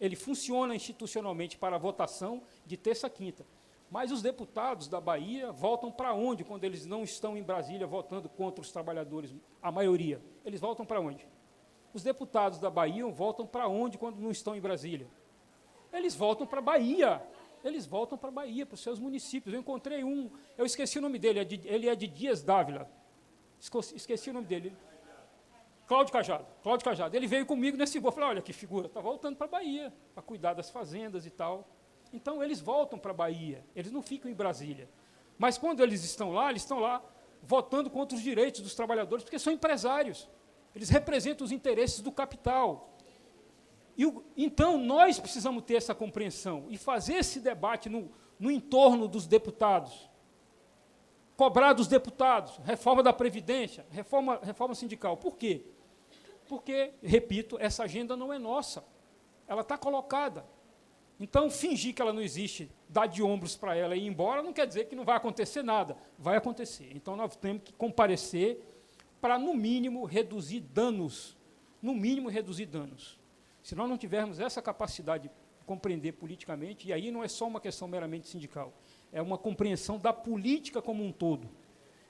Ele funciona institucionalmente para a votação de terça a quinta. Mas os deputados da Bahia voltam para onde quando eles não estão em Brasília votando contra os trabalhadores, a maioria? Eles voltam para onde? Os deputados da Bahia voltam para onde quando não estão em Brasília? Eles voltam para a Bahia. Eles voltam para a Bahia, para os seus municípios. Eu encontrei eu esqueci o nome dele, ele é de Dias Dávila. Esqueci o nome dele. Cláudio Cajado. Ele veio comigo nesse voo. Eu falei, olha que figura, está voltando para a Bahia, para cuidar das fazendas e tal. Então, eles voltam para a Bahia, eles não ficam em Brasília. Mas, quando eles estão lá votando contra os direitos dos trabalhadores, porque são empresários. Eles representam os interesses do capital. Então, nós precisamos ter essa compreensão e fazer esse debate no entorno dos deputados. Cobrar dos deputados, reforma da Previdência, reforma sindical. Por quê? Porque, repito, essa agenda não é nossa. Ela está colocada. Então, fingir que ela não existe, dar de ombros para ela e ir embora, não quer dizer que não vai acontecer nada. Vai acontecer. Então, nós temos que comparecer para, no mínimo, reduzir danos. No mínimo, reduzir danos. Se nós não tivermos essa capacidade de compreender politicamente, e aí não é só uma questão meramente sindical, é uma compreensão da política como um todo.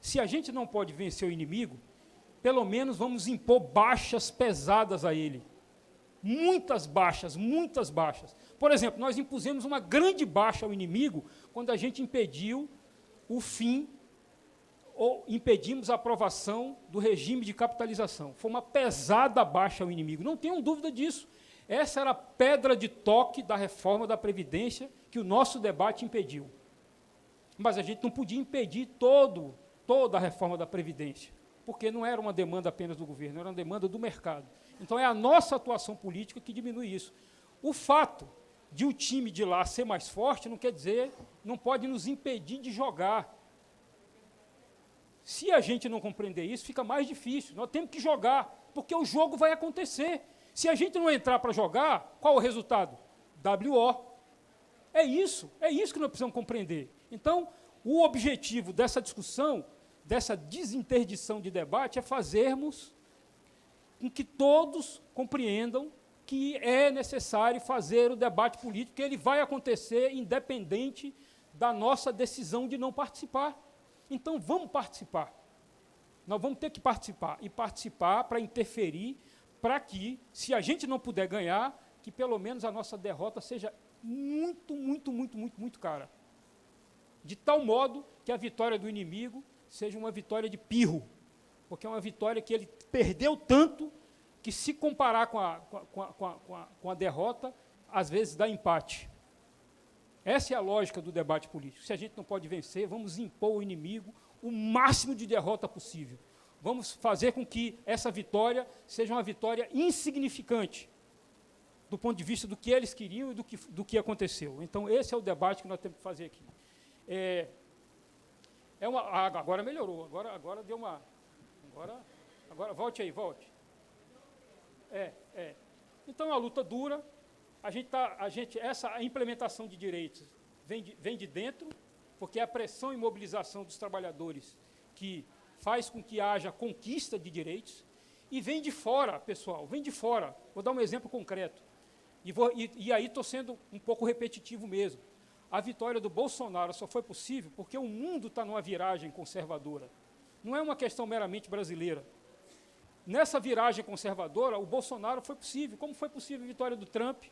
Se a gente não pode vencer o inimigo, pelo menos vamos impor baixas pesadas a ele. Muitas baixas, muitas baixas. Por exemplo, nós impusemos uma grande baixa ao inimigo quando a gente impediu o fim ou impedimos a aprovação do regime de capitalização. Foi uma pesada baixa ao inimigo, não tenham dúvida disso. Essa era a pedra de toque da reforma da Previdência que o nosso debate impediu. Mas a gente não podia impedir toda a reforma da Previdência, porque não era uma demanda apenas do governo, era uma demanda do mercado. Então, é a nossa atuação política que diminui isso. O fato de o time de lá ser mais forte não quer dizer, não pode nos impedir de jogar. Se a gente não compreender isso, fica mais difícil. Nós temos que jogar, porque o jogo vai acontecer. Se a gente não entrar para jogar, qual o resultado? WO. É isso que nós precisamos compreender. Então, o objetivo dessa discussão, dessa desinterdição de debate, é fazermos com que todos compreendam que é necessário fazer o debate político, que ele vai acontecer independente da nossa decisão de não participar. Então, vamos participar. Nós vamos ter que participar, e participar para interferir, para que, se a gente não puder ganhar, que pelo menos a nossa derrota seja muito cara. De tal modo que a vitória do inimigo seja uma vitória de pirro, porque é uma vitória que ele perdeu tanto que, se comparar com a derrota, às vezes dá empate. Essa é a lógica do debate político. Se a gente não pode vencer, vamos impor ao inimigo o máximo de derrota possível. Vamos fazer com que essa vitória seja uma vitória insignificante, do ponto de vista do que eles queriam e do que aconteceu. Então, esse é o debate que nós temos que fazer aqui. Agora melhorou, agora deu uma... Agora volte aí, volte. Então, é uma luta dura. Essa implementação de direitos vem de dentro, porque é a pressão e mobilização dos trabalhadores que faz com que haja conquista de direitos, e vem de fora, pessoal, vem de fora. Vou dar um exemplo concreto, e aí estou sendo um pouco repetitivo mesmo. A vitória do Bolsonaro só foi possível porque o mundo está numa viragem conservadora. Não é uma questão meramente brasileira. Nessa viragem conservadora, o Bolsonaro foi possível. Como foi possível a vitória do Trump?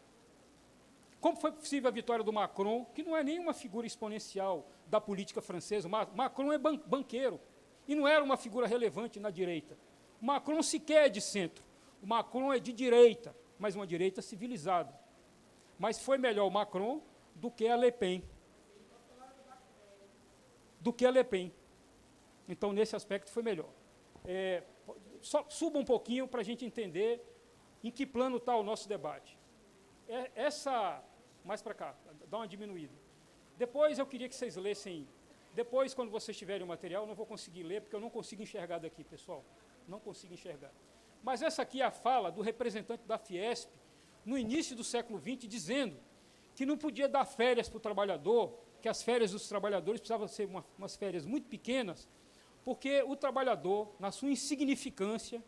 Como foi possível a vitória do Macron, que não é nenhuma figura exponencial da política francesa? Macron é banqueiro, e não era uma figura relevante na direita. O Macron sequer é de centro. O Macron é de direita, mas uma direita civilizada. Mas foi melhor o Macron do que a Le Pen. Então, nesse aspecto, foi melhor. Só suba um pouquinho para a gente entender em que plano está o nosso debate. Mais para cá, dá uma diminuída. Depois eu queria que vocês lessem. Depois, quando vocês tiverem o material, eu não vou conseguir ler, porque eu não consigo enxergar daqui, pessoal. Não consigo enxergar. Mas essa aqui é a fala do representante da Fiesp, no início do século XX, dizendo que não podia dar férias para o trabalhador, que as férias dos trabalhadores precisavam ser umas férias muito pequenas, porque o trabalhador, na sua insignificância,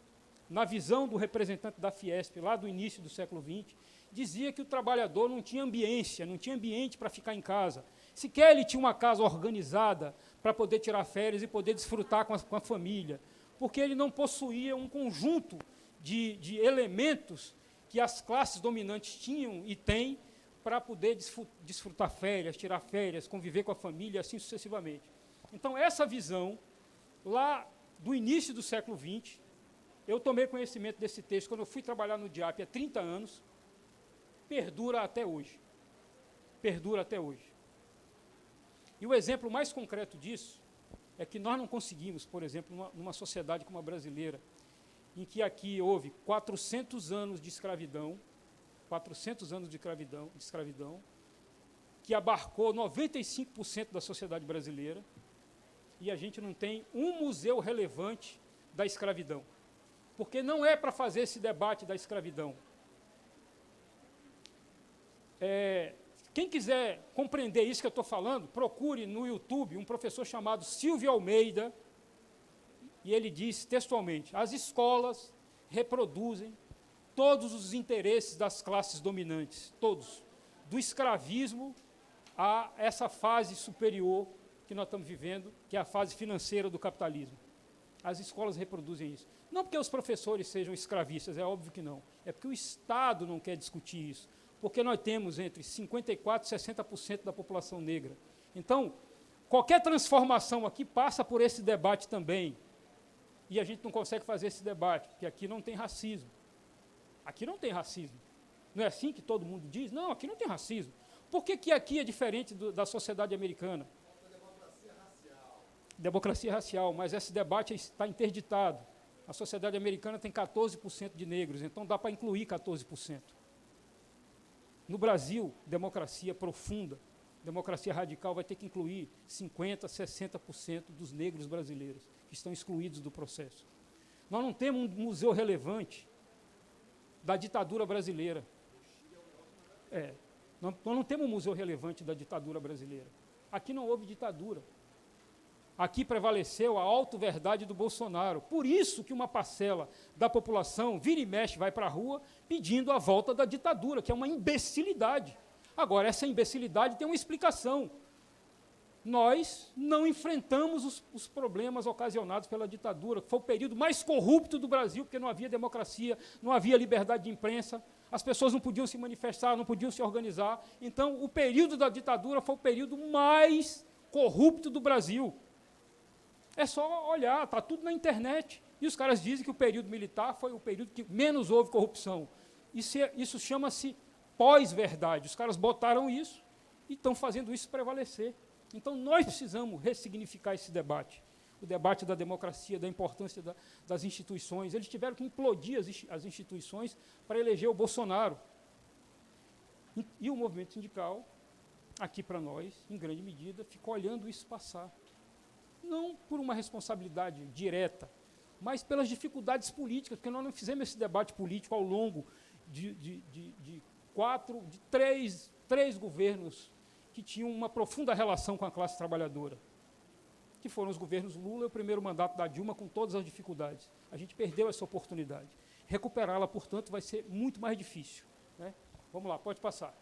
na visão do representante da Fiesp, lá do início do século XX, dizia que o trabalhador não tinha ambiência, não tinha ambiente para ficar em casa. Sequer ele tinha uma casa organizada para poder tirar férias e poder desfrutar com a família, porque ele não possuía um conjunto de elementos que as classes dominantes tinham e têm para poder desfrutar férias, tirar férias, conviver com a família, assim sucessivamente. Então, essa visão, lá do início do século XX, eu tomei conhecimento desse texto quando eu fui trabalhar no DIAP há 30 anos, perdura até hoje. Perdura até hoje. E o exemplo mais concreto disso é que nós não conseguimos, por exemplo, numa sociedade como a brasileira, em que aqui houve 400 anos de escravidão, que abarcou 95% da sociedade brasileira, e a gente não tem um museu relevante da escravidão. Porque não é para fazer esse debate da escravidão. Quem quiser compreender isso que eu estou falando, procure no YouTube um professor chamado Silvio Almeida, e ele diz textualmente: as escolas reproduzem todos os interesses das classes dominantes, todos. do escravismo a essa fase superior que nós estamos vivendo, que é a fase financeira do capitalismo. As escolas reproduzem isso. Não porque os professores sejam escravistas, é óbvio que não. É porque o Estado não quer discutir isso. Porque nós temos entre 54% e 60% da população negra. Então, qualquer transformação aqui passa por esse debate também. E a gente não consegue fazer esse debate, porque aqui não tem racismo. Aqui não tem racismo. Não é assim que todo mundo diz? Não, aqui não tem racismo. Por que aqui é diferente da sociedade americana? Democracia racial. Democracia racial, mas esse debate está interditado. A sociedade americana tem 14% de negros, então dá para incluir 14%. No Brasil, democracia profunda, democracia radical vai ter que incluir 50%, 60% dos negros brasileiros, que estão excluídos do processo. Nós não temos um museu relevante da ditadura brasileira. Nós não temos um museu relevante da ditadura brasileira. Aqui não houve ditadura. Aqui prevaleceu a auto-verdade do Bolsonaro. Por isso que uma parcela da população vira e mexe, vai para a rua, pedindo a volta da ditadura, que é uma imbecilidade. Agora, essa imbecilidade tem uma explicação. Nós não enfrentamos os problemas ocasionados pela ditadura, que foi o período mais corrupto do Brasil, porque não havia democracia, não havia liberdade de imprensa, as pessoas não podiam se manifestar, não podiam se organizar. Então, o período da ditadura foi o período mais corrupto do Brasil. É só olhar, está tudo na internet. E os caras dizem que o período militar foi o período que menos houve corrupção. Isso chama-se pós-verdade. Os caras botaram isso e estão fazendo isso prevalecer. Então, nós precisamos ressignificar esse debate. O debate da democracia, da importância das instituições. Eles tiveram que implodir as instituições para eleger o Bolsonaro. E o movimento sindical, aqui para nós, em grande medida, ficou olhando isso passar. Não por uma responsabilidade direta, mas pelas dificuldades políticas, porque nós não fizemos esse debate político ao longo de três governos que tinham uma profunda relação com a classe trabalhadora, que foram os governos Lula e o primeiro mandato da Dilma, com todas as dificuldades. A gente perdeu essa oportunidade. Recuperá-la, portanto, vai ser muito mais difícil, né? Vamos lá, pode passar.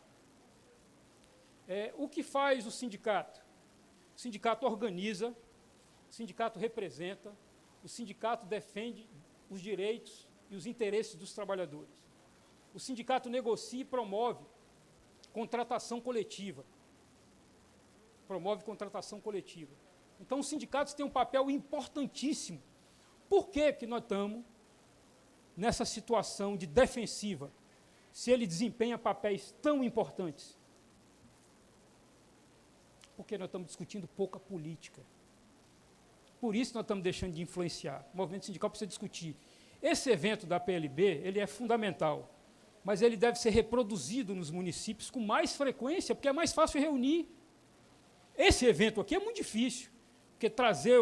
O que faz o sindicato? O sindicato organiza, o sindicato representa, o sindicato defende os direitos e os interesses dos trabalhadores. O sindicato negocia e promove contratação coletiva. Promove contratação coletiva. Então, os sindicatos têm um papel importantíssimo. Por que nós estamos nessa situação de defensiva, se ele desempenha papéis tão importantes? Porque nós estamos discutindo pouca política. Por isso nós estamos deixando de influenciar. O movimento sindical precisa discutir. Esse evento da PLB, ele é fundamental, mas ele deve ser reproduzido nos municípios com mais frequência, porque é mais fácil reunir. Esse evento aqui é muito difícil, porque trazer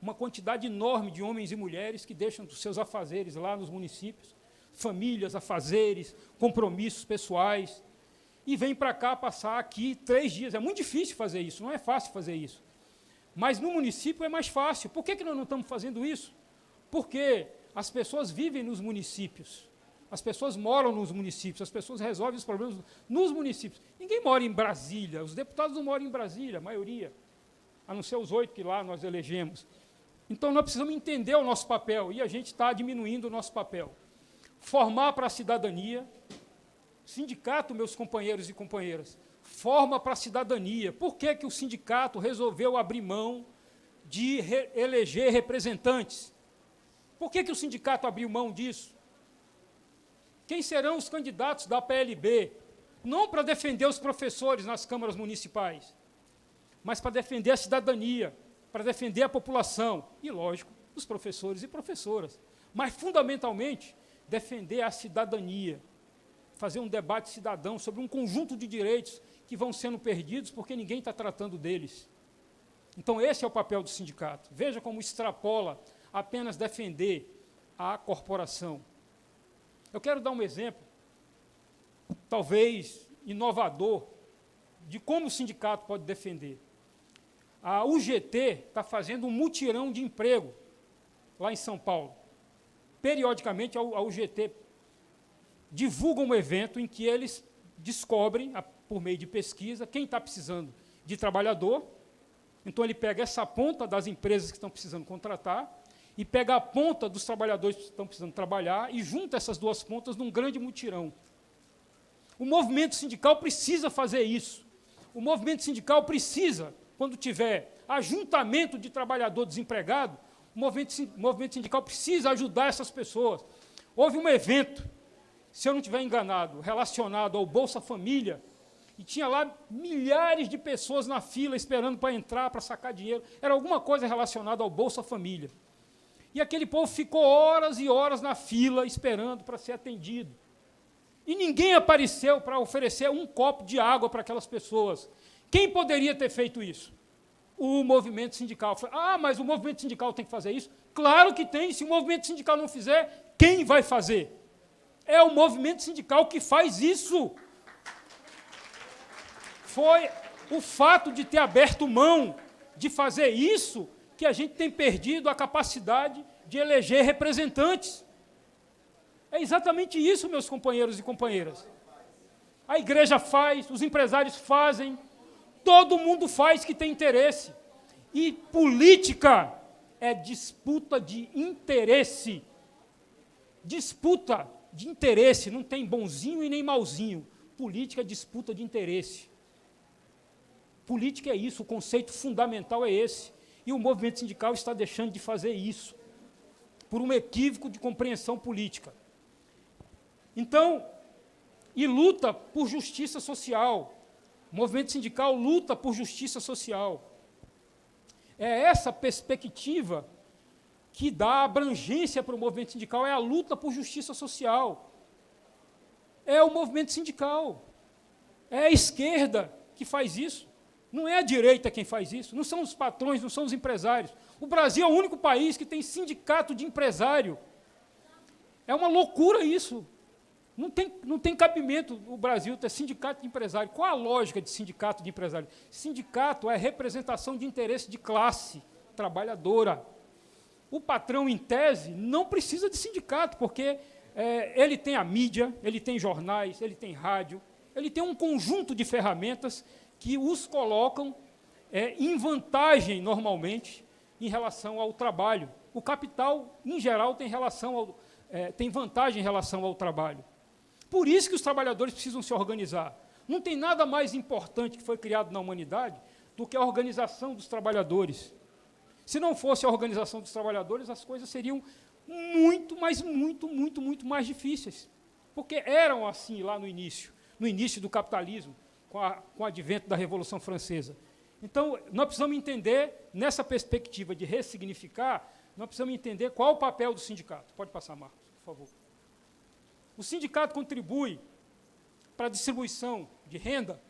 uma quantidade enorme de homens e mulheres que deixam os seus afazeres lá nos municípios, famílias, afazeres, compromissos pessoais, e vem para cá passar aqui 3 dias. É muito difícil fazer isso, não é fácil fazer isso. Mas no município é mais fácil. Por que nós não estamos fazendo isso? Porque as pessoas vivem nos municípios, as pessoas moram nos municípios, as pessoas resolvem os problemas nos municípios. Ninguém mora em Brasília, os deputados não moram em Brasília, a maioria, a não ser os 8 que lá nós elegemos. Então, nós precisamos entender o nosso papel, e a gente está diminuindo o nosso papel. Formar para a cidadania, sindicato, meus companheiros e companheiras, forma para a cidadania. Por que o sindicato resolveu abrir mão de eleger representantes? Por que o sindicato abriu mão disso? Quem serão os candidatos da PLB? Não para defender os professores nas câmaras municipais, mas para defender a cidadania, para defender a população e, lógico, os professores e professoras. Mas, fundamentalmente, defender a cidadania, fazer um debate cidadão sobre um conjunto de direitos que vão sendo perdidos porque ninguém está tratando deles. Então, esse é o papel do sindicato. Veja como extrapola apenas defender a corporação. Eu quero dar um exemplo, talvez inovador, de como o sindicato pode defender. A UGT está fazendo um mutirão de emprego lá em São Paulo. Periodicamente, a UGT divulga um evento em que eles descobrem, por meio de pesquisa, quem está precisando de trabalhador. Então, ele pega essa ponta das empresas que estão precisando contratar e pega a ponta dos trabalhadores que estão precisando trabalhar e junta essas duas pontas num grande mutirão. O movimento sindical precisa fazer isso. O movimento sindical precisa, quando tiver ajuntamento de trabalhador desempregado, o movimento sindical precisa ajudar essas pessoas. Houve um evento, se eu não estiver enganado, relacionado ao Bolsa Família, e tinha lá milhares de pessoas na fila esperando para entrar, para sacar dinheiro. Era alguma coisa relacionada ao Bolsa Família. E aquele povo ficou horas e horas na fila esperando para ser atendido. E ninguém apareceu para oferecer um copo de água para aquelas pessoas. Quem poderia ter feito isso? O movimento sindical. Ah, mas o movimento sindical tem que fazer isso? Claro que tem. Se o movimento sindical não fizer, quem vai fazer? É o movimento sindical que faz isso. Foi o fato de ter aberto mão de fazer isso que a gente tem perdido a capacidade de eleger representantes. É exatamente isso, meus companheiros e companheiras. A igreja faz, os empresários fazem, todo mundo faz que tem interesse. E política é disputa de interesse. Disputa de interesse, não tem bonzinho e nem malzinho. Política é disputa de interesse. Política é isso, o conceito fundamental é esse. E o movimento sindical está deixando de fazer isso, por um equívoco de compreensão política. Então, e luta por justiça social. O movimento sindical luta por justiça social. É essa perspectiva que dá abrangência para o movimento sindical, é a luta por justiça social. É o movimento sindical. É a esquerda que faz isso. Não é a direita quem faz isso, não são os patrões, não são os empresários. O Brasil é o único país que tem sindicato de empresário. É uma loucura isso. Não tem cabimento o Brasil ter sindicato de empresário. Qual a lógica de sindicato de empresário? Sindicato é representação de interesse de classe trabalhadora. O patrão, em tese, não precisa de sindicato, porque ele tem a mídia, ele tem jornais, ele tem rádio, ele tem um conjunto de ferramentas que os colocam em vantagem, normalmente, em relação ao trabalho. O capital, em geral, tem vantagem em relação ao trabalho. Por isso que os trabalhadores precisam se organizar. Não tem nada mais importante que foi criado na humanidade do que a organização dos trabalhadores. Se não fosse a organização dos trabalhadores, as coisas seriam muito, mas muito mais difíceis. Porque eram assim lá no início do capitalismo, com o advento da Revolução Francesa. Então, nós precisamos entender, nessa perspectiva de ressignificar, nós precisamos entender qual é o papel do sindicato. Pode passar, Marcos, por favor. O sindicato contribui para a distribuição de renda.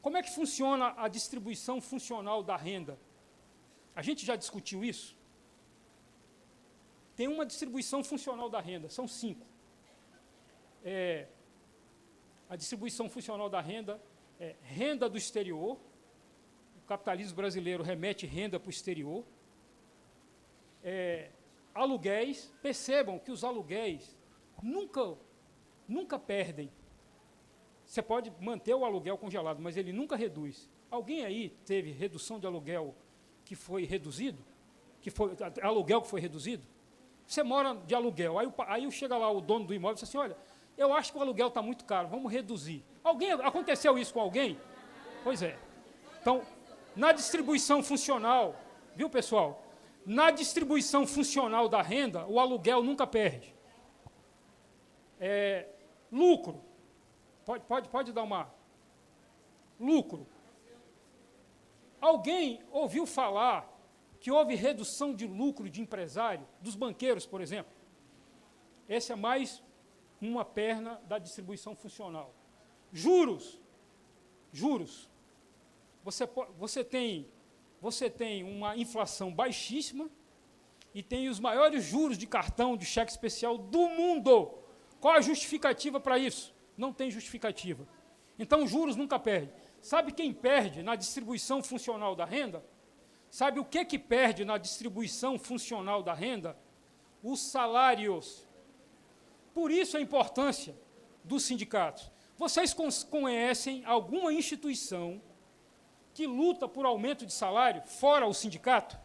Como é que funciona a distribuição funcional da renda? A gente já discutiu isso? Tem uma distribuição funcional da renda, são 5. A distribuição funcional da renda é renda do exterior. O capitalismo brasileiro remete renda para o exterior. Aluguéis. Percebam que os aluguéis nunca perdem. Você pode manter o aluguel congelado, mas ele nunca reduz. Alguém aí teve redução de aluguel que foi reduzido? Aluguel que foi reduzido? Você mora de aluguel, aí chega lá o dono do imóvel e diz assim, olha, eu acho que o aluguel está muito caro, vamos reduzir. Aconteceu isso com alguém? Pois é. Então, na distribuição funcional, viu, pessoal? Na distribuição funcional da renda, o aluguel nunca perde. Lucro. Pode dar uma... Lucro. Alguém ouviu falar que houve redução de lucro de empresário, dos banqueiros, por exemplo? Essa é mais uma perna da distribuição funcional. Juros. Você tem uma inflação baixíssima e tem os maiores juros de cartão, de cheque especial do mundo. Qual a justificativa para isso? Não tem justificativa. Então, juros nunca perde. Sabe quem perde na distribuição funcional da renda? Sabe o que perde na distribuição funcional da renda? Os salários. Por isso a importância dos sindicatos. Vocês conhecem alguma instituição que luta por aumento de salário, fora o sindicato?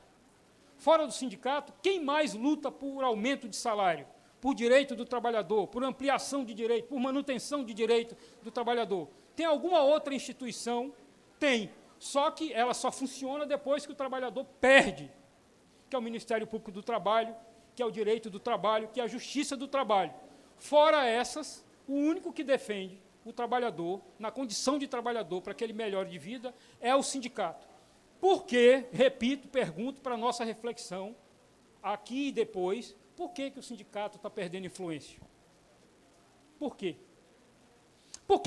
Fora do sindicato, quem mais luta por aumento de salário? Por direito do trabalhador, por ampliação de direito, por manutenção de direito do trabalhador. Tem alguma outra instituição? Tem. Só que ela só funciona depois que o trabalhador perde, que é o Ministério Público do Trabalho, que é o direito do trabalho, que é a justiça do trabalho. Fora essas, o único que defende o trabalhador, na condição de trabalhador, para que ele melhore de vida, é o sindicato. Por que, repito, pergunto para a nossa reflexão, aqui e depois, por que o sindicato está perdendo influência? Por quê? Por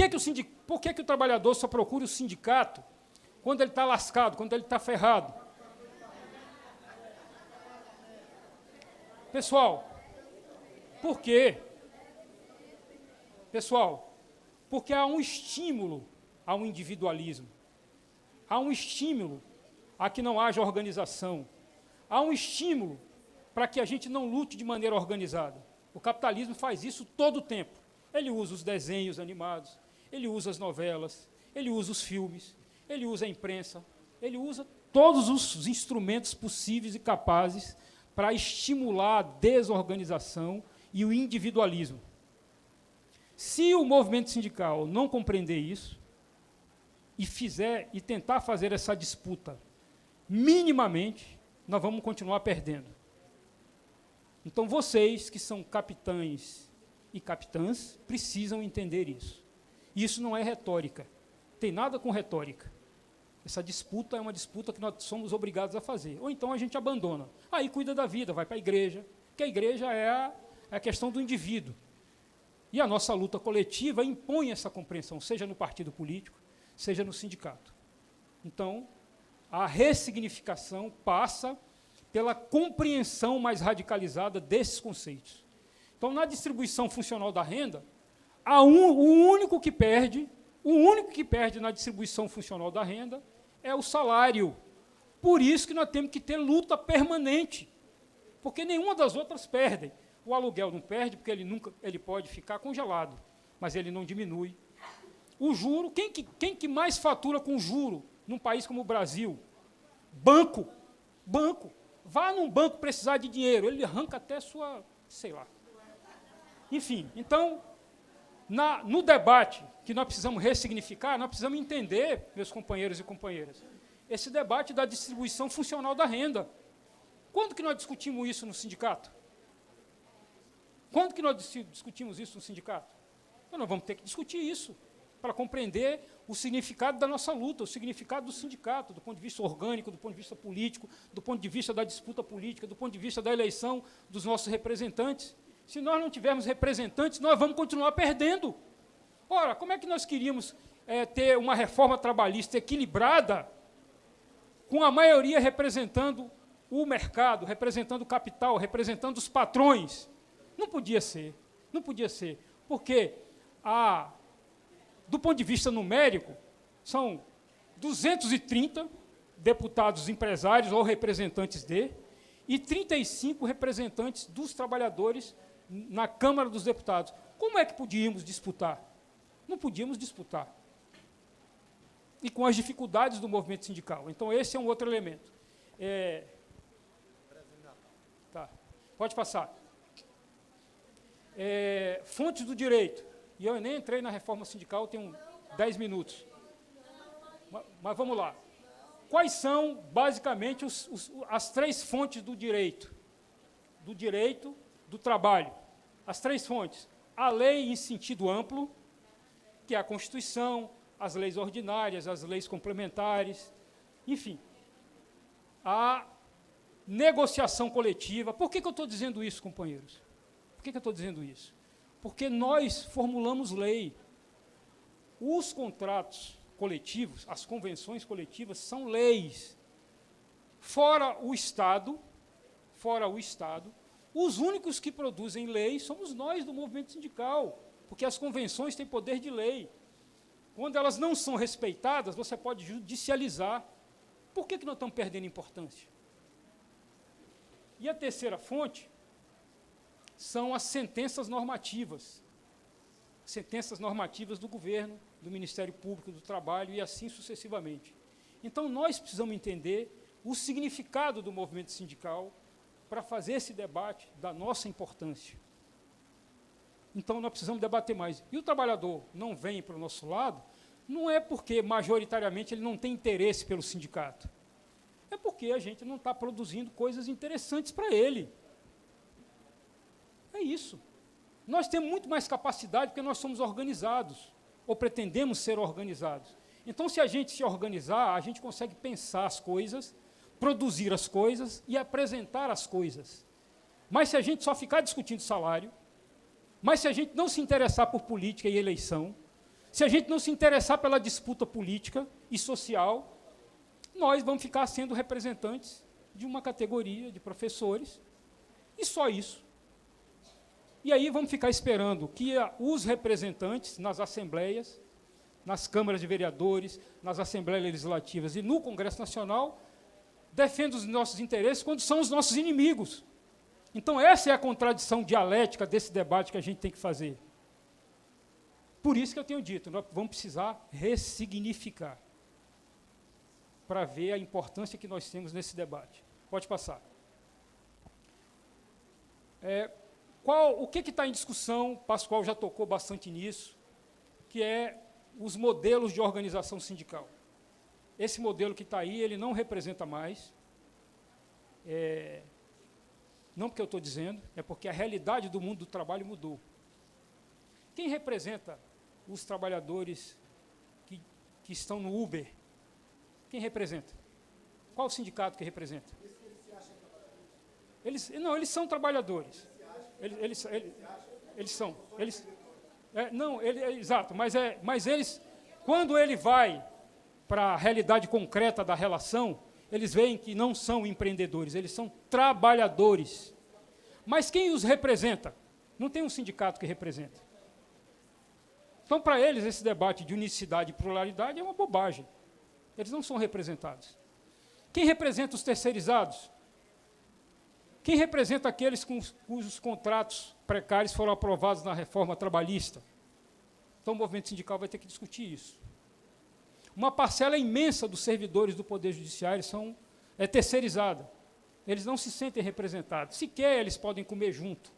que o trabalhador só procura o sindicato quando ele está lascado, quando ele está ferrado? Pessoal, por quê? Pessoal, porque há um estímulo ao individualismo, há um estímulo a que não haja organização, há um estímulo para que a gente não lute de maneira organizada. O capitalismo faz isso todo o tempo. Ele usa os desenhos animados, ele usa as novelas, ele usa os filmes, ele usa a imprensa, ele usa todos os instrumentos possíveis e capazes para estimular a desorganização e o individualismo. Se o movimento sindical não compreender isso e tentar fazer essa disputa minimamente, nós vamos continuar perdendo. Então, vocês que são capitães e capitãs precisam entender isso. Isso não é retórica, tem nada com retórica. Essa disputa é uma disputa que nós somos obrigados a fazer. Ou então a gente abandona. Aí cuida da vida, vai para a igreja, que a igreja é a questão do indivíduo. E a nossa luta coletiva impõe essa compreensão, seja no partido político, seja no sindicato. Então, a ressignificação passa pela compreensão mais radicalizada desses conceitos. Então, na distribuição funcional da renda, o único que perde na distribuição funcional da renda é o salário. Por isso que nós temos que ter luta permanente, porque nenhuma das outras perdem. O aluguel não perde, porque ele pode ficar congelado, mas ele não diminui. O juro, quem que mais fatura com juro num país como o Brasil? Banco. Vá num banco precisar de dinheiro, ele arranca até sua, sei lá. Enfim, então, no debate que nós precisamos ressignificar, nós precisamos entender, meus companheiros e companheiras, esse debate da distribuição funcional da renda. Quando que nós discutimos isso no sindicato? Quando que nós discutimos isso no sindicato? Então, nós vamos ter que discutir isso para compreender o significado da nossa luta, o significado do sindicato, do ponto de vista orgânico, do ponto de vista político, do ponto de vista da disputa política, do ponto de vista da eleição dos nossos representantes. Se nós não tivermos representantes, nós vamos continuar perdendo. Ora, como é que nós queríamos ter uma reforma trabalhista equilibrada, com a maioria representando o mercado, representando o capital, representando os patrões? Não podia ser, porque, do ponto de vista numérico, são 230 deputados empresários ou representantes e 35 representantes dos trabalhadores na Câmara dos Deputados. Como é que podíamos disputar? Não podíamos disputar. E com as dificuldades do movimento sindical. Então, esse é um outro elemento. Tá, pode passar. Fontes do direito. E eu nem entrei na reforma sindical, tenho 10 minutos. Mas vamos lá. Quais são, basicamente, as três fontes do direito? Do direito do trabalho. As três fontes. A lei em sentido amplo, que é a Constituição, as leis ordinárias, as leis complementares, enfim. A negociação coletiva. Por que eu estou dizendo isso, companheiros? Por que eu estou dizendo isso? Porque nós formulamos lei. Os contratos coletivos, as convenções coletivas, são leis. Fora o Estado, os únicos que produzem lei somos nós do movimento sindical, porque as convenções têm poder de lei. Quando elas não são respeitadas, você pode judicializar. Por que nós estamos perdendo importância? E a terceira fonte são as sentenças normativas. sentenças normativas do governo, do Ministério Público do Trabalho e assim sucessivamente. Então, nós precisamos entender o significado do movimento sindical para fazer esse debate da nossa importância. Então, nós precisamos debater mais. E o trabalhador não vem para o nosso lado, não é porque, majoritariamente, ele não tem interesse pelo sindicato. É porque a gente não está produzindo coisas interessantes para ele. É isso. Nós temos muito mais capacidade porque nós somos organizados, ou pretendemos ser organizados. Então, se a gente se organizar, a gente consegue pensar as coisas, produzir as coisas e apresentar as coisas. Mas se a gente só ficar discutindo salário, mas se a gente não se interessar por política e eleição, se a gente não se interessar pela disputa política e social, nós vamos ficar sendo representantes de uma categoria de professores, e só isso. E aí vamos ficar esperando que os representantes nas assembleias, nas câmaras de vereadores, nas assembleias legislativas e no Congresso Nacional, defendam os nossos interesses quando são os nossos inimigos. Então, essa é a contradição dialética desse debate que a gente tem que fazer. Por isso que eu tenho dito, nós vamos precisar ressignificar para ver a importância que nós temos nesse debate. Pode passar. O que está em discussão, Pascoal já tocou bastante nisso, que é os modelos de organização sindical. Esse modelo que está aí, ele não representa mais, não porque eu estou dizendo, é porque a realidade do mundo do trabalho mudou. Quem representa os trabalhadores que estão no Uber? Quem representa? Qual o sindicato que representa? Eles são trabalhadores. Eles são. Exato, mas eles, quando ele vai para a realidade concreta da relação, eles veem que não são empreendedores, eles são trabalhadores. Mas quem os representa? Não tem um sindicato que representa. Então, para eles, esse debate de unicidade e pluralidade é uma bobagem. Eles não são representados. Quem representa os terceirizados? Quem representa aqueles cujos contratos precários foram aprovados na reforma trabalhista? Então, o movimento sindical vai ter que discutir isso. Uma parcela imensa dos servidores do Poder Judiciário é terceirizada. Eles não se sentem representados. Sequer eles podem comer junto.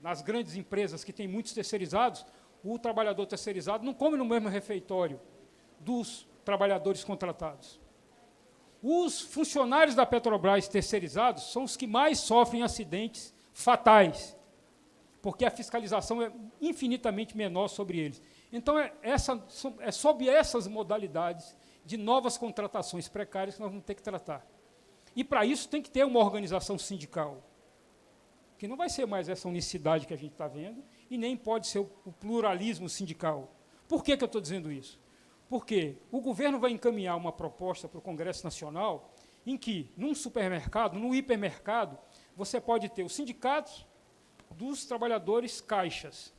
Nas grandes empresas que têm muitos terceirizados, o trabalhador terceirizado não come no mesmo refeitório dos trabalhadores contratados. Os funcionários da Petrobras terceirizados são os que mais sofrem acidentes fatais, porque a fiscalização é infinitamente menor sobre eles. Então, é sobre essas modalidades de novas contratações precárias que nós vamos ter que tratar. E, para isso, tem que ter uma organização sindical, que não vai ser mais essa unicidade que a gente está vendo, e nem pode ser o pluralismo sindical. Por que eu estou dizendo isso? Porque o governo vai encaminhar uma proposta para o Congresso Nacional em que, num supermercado, num hipermercado, você pode ter os sindicatos dos trabalhadores caixas,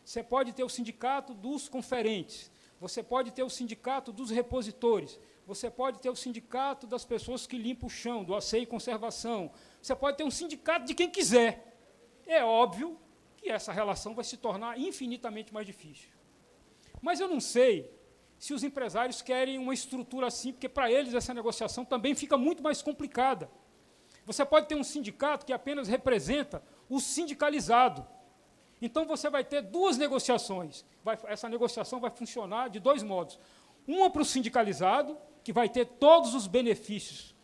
você pode ter o sindicato dos conferentes, você pode ter o sindicato dos repositores, você pode ter o sindicato das pessoas que limpam o chão, do asseio e conservação, você pode ter um sindicato de quem quiser. É óbvio que essa relação vai se tornar infinitamente mais difícil. Mas eu não sei se os empresários querem uma estrutura assim, porque para eles essa negociação também fica muito mais complicada. Você pode ter um sindicato que apenas representa o sindicalizado. Então, você vai ter duas negociações. Essa negociação vai funcionar de dois modos. Uma para o sindicalizado, que vai ter todos os benefícios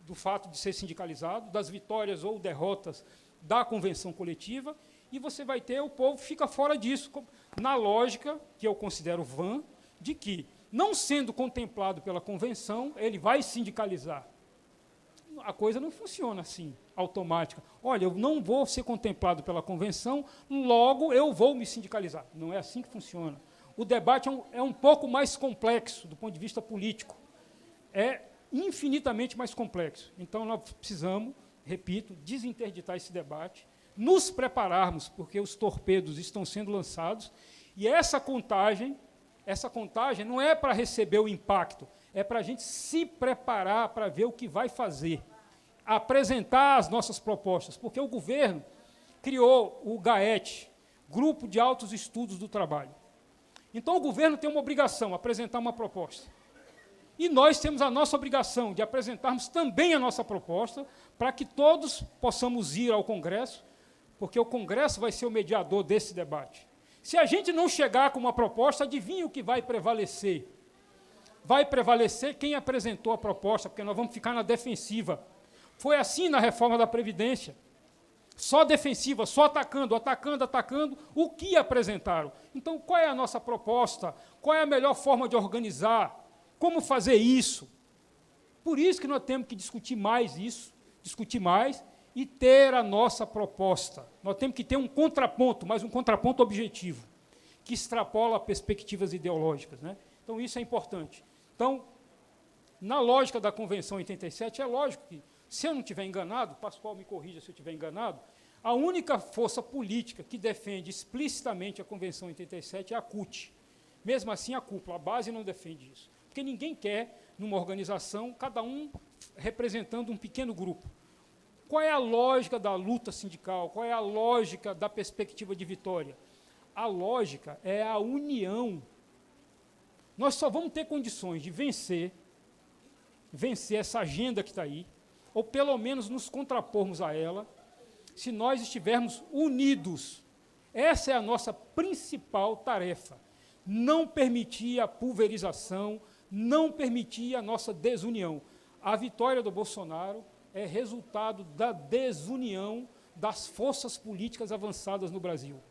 do fato de ser sindicalizado, das vitórias ou derrotas da convenção coletiva, e você vai ter o povo que fica fora disso, na lógica, que eu considero vã, de que, não sendo contemplado pela convenção, ele vai sindicalizar. A coisa não funciona assim, automática. Olha, eu não vou ser contemplado pela convenção, logo eu vou me sindicalizar. Não é assim que funciona. O debate é um pouco mais complexo do ponto de vista político. É infinitamente mais complexo. Então, nós precisamos, repito, desinterditar esse debate, nos prepararmos, porque os torpedos estão sendo lançados, e essa contagem não é para receber o impacto, é para a gente se preparar para ver o que vai fazer, apresentar as nossas propostas, porque o governo criou o GAET, Grupo de Altos Estudos do Trabalho. Então, o governo tem uma obrigação, apresentar uma proposta. E nós temos a nossa obrigação de apresentarmos também a nossa proposta, para que todos possamos ir ao Congresso, porque o Congresso vai ser o mediador desse debate. Se a gente não chegar com uma proposta, adivinha o que vai prevalecer? Vai prevalecer quem apresentou a proposta, porque nós vamos ficar na defensiva. Foi assim na reforma da Previdência. Só defensiva, só atacando, atacando, atacando o que apresentaram. Então, qual é a nossa proposta? Qual é a melhor forma de organizar? Como fazer isso? Por isso que nós temos que discutir mais isso, discutir mais e ter a nossa proposta. Nós temos que ter um contraponto, mas um contraponto objetivo, que extrapola perspectivas ideológicas, né? Então, isso é importante. Então, na lógica da Convenção 87, é lógico que, se eu não estiver enganado, Pascoal me corrija se eu estiver enganado, a única força política que defende explicitamente a Convenção 87 é a CUT. Mesmo assim, a cúpula, a base não defende isso. Porque ninguém quer, numa organização, cada um representando um pequeno grupo. Qual é a lógica da luta sindical? Qual é a lógica da perspectiva de vitória? A lógica é a união. Nós só vamos ter condições de vencer essa agenda que está aí, ou pelo menos nos contrapormos a ela, se nós estivermos unidos. Essa é a nossa principal tarefa. Não permitir a pulverização, não permitir a nossa desunião. A vitória do Bolsonaro é resultado da desunião das forças políticas avançadas no Brasil.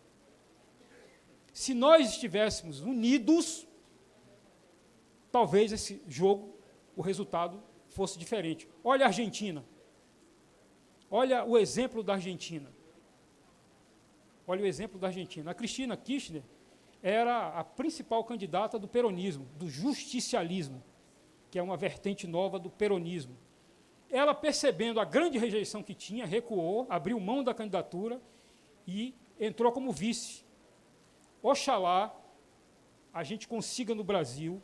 Se nós estivéssemos unidos, talvez esse jogo, o resultado fosse diferente. Olha a Argentina. Olha o exemplo da Argentina. Olha o exemplo da Argentina. A Cristina Kirchner era a principal candidata do peronismo, do justicialismo, que é uma vertente nova do peronismo. Ela, percebendo a grande rejeição que tinha, recuou, abriu mão da candidatura e entrou como vice. Oxalá a gente consiga, no Brasil,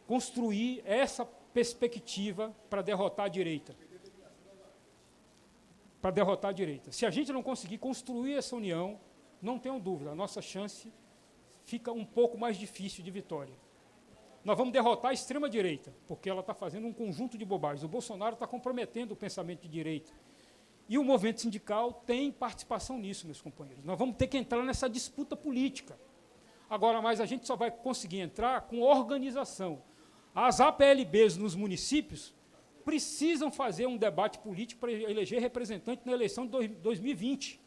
construir essa perspectiva para derrotar a direita. Para derrotar a direita. Se a gente não conseguir construir essa união, não tenham dúvida, a nossa chance fica um pouco mais difícil de vitória. Nós vamos derrotar a extrema-direita, porque ela está fazendo um conjunto de bobagens. O Bolsonaro está comprometendo o pensamento de direita. E o movimento sindical tem participação nisso, meus companheiros. Nós vamos ter que entrar nessa disputa política. Agora, mas a gente só vai conseguir entrar com organização. As APLBs nos municípios precisam fazer um debate político para eleger representante na eleição de 2020.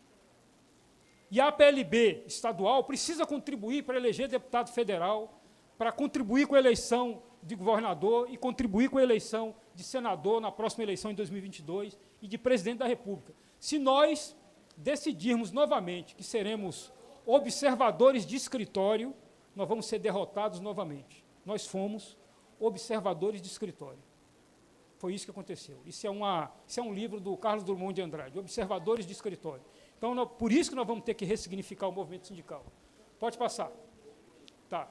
E a APLB estadual precisa contribuir para eleger deputado federal, para contribuir com a eleição de governador e contribuir com a eleição de senador na próxima eleição em 2022 e de presidente da República. Se nós decidirmos novamente que seremos observadores de escritório, nós vamos ser derrotados novamente. Nós fomos observadores de escritório. Foi isso que aconteceu. Isso é um livro do Carlos Drummond de Andrade, Observadores de Escritório. Então, por isso que nós vamos ter que ressignificar o movimento sindical. Pode passar. Tá.